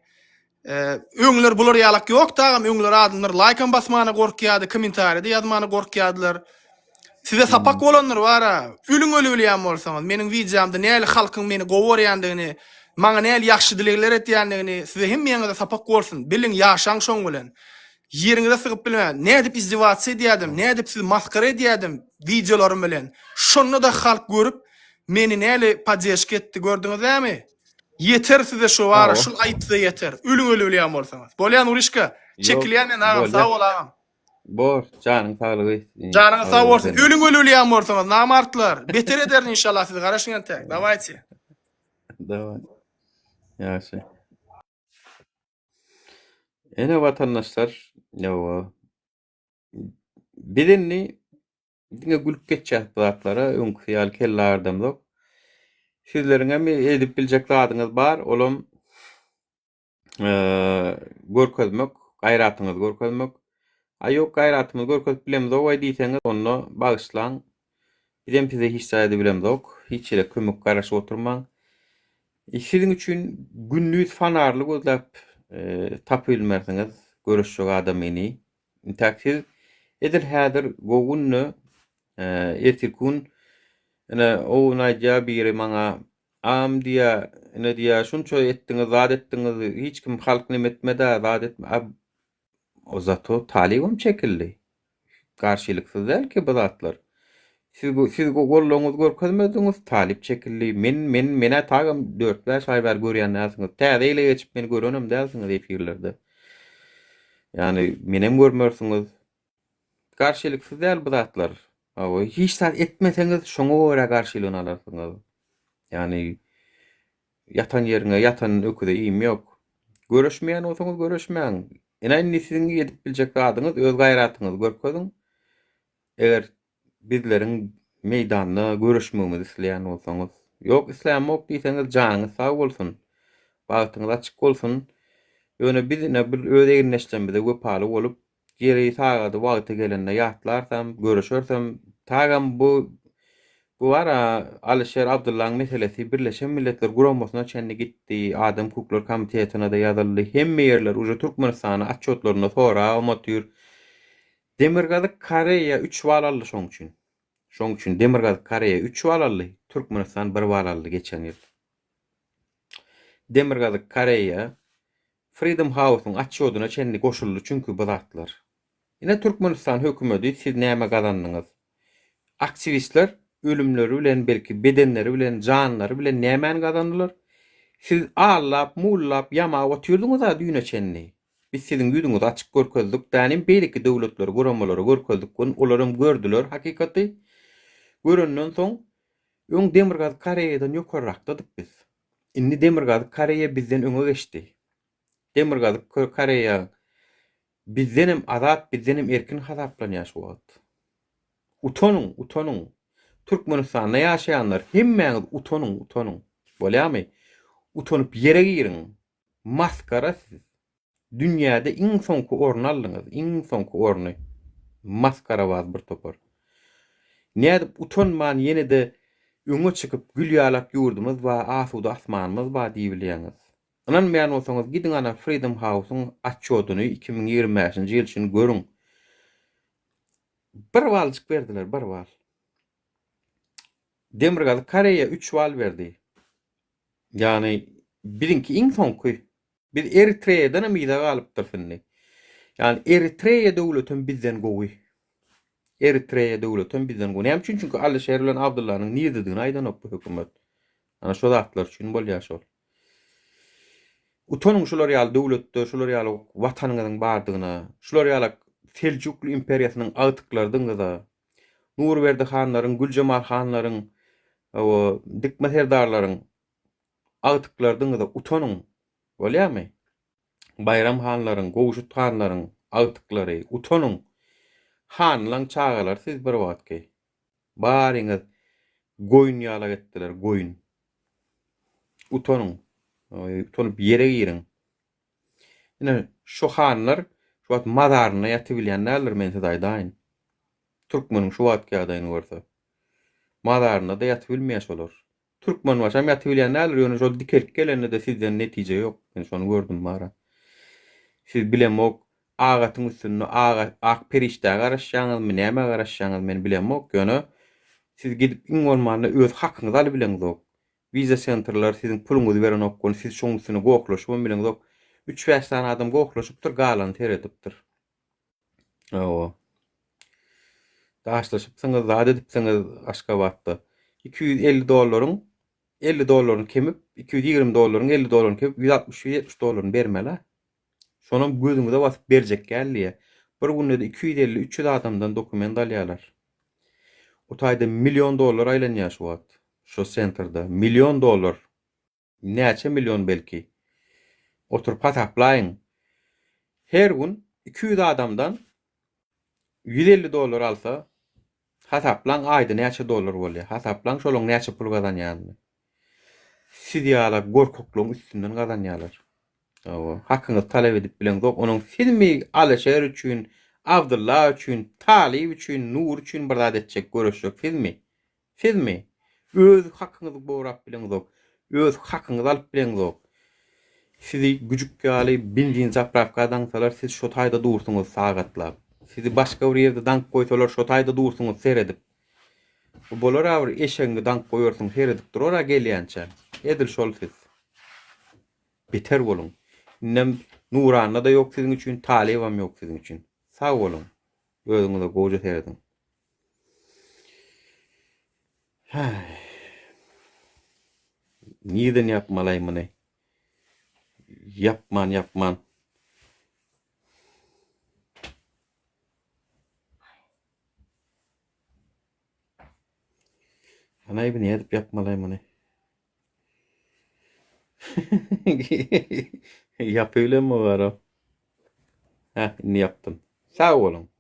öňler bular ýalak ýok tagam öňler adamlar like basmany gorkýady, kommentariýa ýazmany gorkýadylar. Size sapak bolanlar wara. Ülüň ölýän bolsaňyz, meniň wideomda näli halkyň meni gowarýandygyny, maňa näli ýaxşy dilekler etýändigini size hemmeňize sapak bolsun. Biliň ýaşaň şoň bilen. Yeriňize sygyp bilmän, nädip izdiwatsy edýärdim, nädip siz maskara edýärdim videolarym bilen. Şonu da halk görüp meni näli padjeşk etdi gördüňiz näme? Yeter size şu wara, şu aýtdy yeter. Ülüň ölýän bolsaňyz. Bolýan urişka, çekilýän agam sag bolagam. Bor, janyň saglygy. Janyňyz sag bolsun. Ülüň ölýän bolsaňyz namartlar. Beter eder inşallah siz garaşyňan tek. Dawaýçy. Dawaý. Ýaşy. Ene vatandaşlar, bilinni diňe gülüp geçýär zatlara öňkü ýaly kelle ardamda. Sizleriň hem edip biljek zadyňyz bar, olam görkezmek, gaýratyňyz görkezmek. Aýok gaýratymyz görkezip bilemez o way diýseňiz, onu bagyşlaň. Bizem size hiç saýdy bilemzok, hiç ele kömek garaşyp oturmaň. Sizin üçin günlük fanarly gözläp tapylmersiňiz, görüşjek adam meni. Intaksil edil häzir gogunny ertirkün ene o naýja biri maňa am diýä, ene diýä şunça etdiňiz, zat etdiňiz, hiç kim halk nemetmede zat etme. O zato talibim çekildi. Karşılıksız değil ki bu zatlar. Siz golloňyz görkezmediňiz, talip çekildi. Mene tagam 4-5 ay ber görýän näsiňiz. Täze ile geçip meni görenem dälsiňiz efirlerde. Yani menem görmersiňiz. Karşılıksız değil bu zatlar. Awa hiç zat etmeseňiz şoňa görä karşylygyny alarsyňyz. Yani yatan ýeriňe yatan öküde iýim ýok. Görüşmeýän bolsaňyz görüşmeýän. Enäni sizin edip biljek zadyňyz öz gaýratyňyz görkezdiň. Eger bizleriň meýdanda görüşmegimizi isleýän bolsaňyz, ýok isleýän mok diýseňiz janyňyz sag bolsun. Bagtyňyz açyk bolsun. Öne bizine bir öde girneşden bide göpaly bolup geri tagady wagty gelende ýatlarsam, görüşersem tagam bu ara Alişer Abdullah'ın meselesi Birleşen Milletler Guramasına çenli gitti. Adam Hukuklar Komitetine de yazıldı. Hemme yerler uca Türkmenistan'a atçotlarına sonra amatür. Demirgazyk Kareya 3 valallı şoň üçin. Şoň üçin Demirgazyk Kareya 3 valallı. Türkmenistan 1 valallı geçen ýyl. Demirgazyk Kareya Freedom House'un atçodyna çenli goşuldy çünkü bizatlar. Ine Türkmenistan hökümeti siz näme gazandyňyz? Aktivistler ölümleri bilen belki bedenleri bilen canları bilen nämen gazandylar? Siz ağlap, mullap, yama otyrdyňyz ha düýne çenli. Biz sizin ýüzüňizi açyk görkezdik. Tänim beýleki döwletleri, guramalary görkezdik. Olarym gördüler hakikaty. Görenden soň öň Demirgazyk Kareýadan ýokarrakdadyk biz. Indi Demirgazyk Kareýa bizden öňe geçdi. Demirgazyk Kareýa bizdenim azat, bizdenim erkin hasaplanýar şu wagt. Utonun. Türkmenistanda ýaşaýanlar hemmeňiz utonun. Bolýarmy? Utonyp ýere girin. Maskara siz. Dünýäde iň soňky orny aldyňyz, iň soňky orny. Maskara waz bir topar. Nädip utonman ýene-de öňe çykyp gül ýalap ýurdumyz we asuda asmanymyz bar diýilýäňiz. Inanmaýan bolsaňyz gidin ana Freedom House'un atçodyny 2025-nji ýyl üçin görüň. Bir walçyk berdiler, bir wal. Demirgazyk Kareýa 3 wal berdi. Ýani birinki iň soňky. Bir Eritreýadan ymyda galypdyr finni. Ýani Eritreýa döwletiň bizden gowy. Eritreýa döwletiň bizden gowy. Näme üçin? Çünki Alişer bilen Abdullah'nyň niýetdigini aýdanok bu hökümet. Ana şo zatlar üçin bolýar şol. Utonun şolar ýaly döwletde, şolar ýaly watanyňyzyň bardygyna, şolar ýaly Selçuklu imperiýasynyň agtyklardyňyza, Nurberdi hanlaryň, Güljemal hanlaryň, o dikmeserdarlaryň agtyklardyňyza utonun. Bolýarmy? Bayram hanlaryň, Gowşut hanlaryň agtyklary utonun. Hanlaň çagalar siz bir wagtky. Baryňyz goýun ýala getdiler, goýun. Utonun. Utonup ýere girin. Ine şu hanlar şu wagt mazaryna ýatyp bilýänler men size aýdaýyn. Türkmeniň şu wagtky adaýyny görse. Mazaryna da ýatyp bilmeýär olar. Türkmen başam ýatyp bilýänler ýöne şol dikelip gelende de sizden netije ýok. Men şonu gördüm bara. Siz bilemok agatyň üstünde ak perişde garaşýaňyzmy, näme garaşýaňyz men bilemok. Ýöne siz gidip iň bolmanda öz hakyňyzy alyp bileňiz. Viza centerler sizin puluňyzy beren okgon, siz şoň üstüne goklaşyp bileňiz. 3-5 tane adam goklaşypdyr, galan teredipdir. O. Daşlaşypsyňyz, zat edipsiňiz Aşgabatda. $250 $50 kemip, $220 $50 kemip, $160-70 bermeli. Şonam gözüňize basyp berjek gelýär. Bir günde 250-300 adamdan dokument alýarlar. O taýda $1 million aýlanýar şu wagt. Şu centerda $1 million. Näçe milyon belki. Oturup hasaplaýyn. Her gün 200 adamdan $150 alsa hasaplan aýda näçe dolar bolýar. Hasaplan şolaň näçe pul gazanýarny. Siz ýala gorkokluň üstünden gazanýarlar. Hakkını talep edip bilen yok. Onun filmi Alişer üçün, Abdullah üçün, Talib üçün, Nur üçün bir adetçek görüşecek filmi. Öz hakkınızı boğrap bilen yok. Öz hakkınızı alıp bilen yok. Sizi gücük gali bildiğin zapravkadan salar siz şotayda dursunuz sağatlap. Sizi başka bir yerde dank koysalar şotayda dursunuz seyredip. Bu bolar avr eşeğini dank koyursun seyredip durora gelýänçe. Edil şol siz. Beter bolun. Nem Nuranna da yok sizin için, Talibam yok sizin için. Sağ olun. Özüňize goýja seyredin. Niýeden yapmalayman? Yapman. Anay bir niýe edip yapmalayman? Yapıyorum mu var o? Heh, ne yaptım? Sağ olun.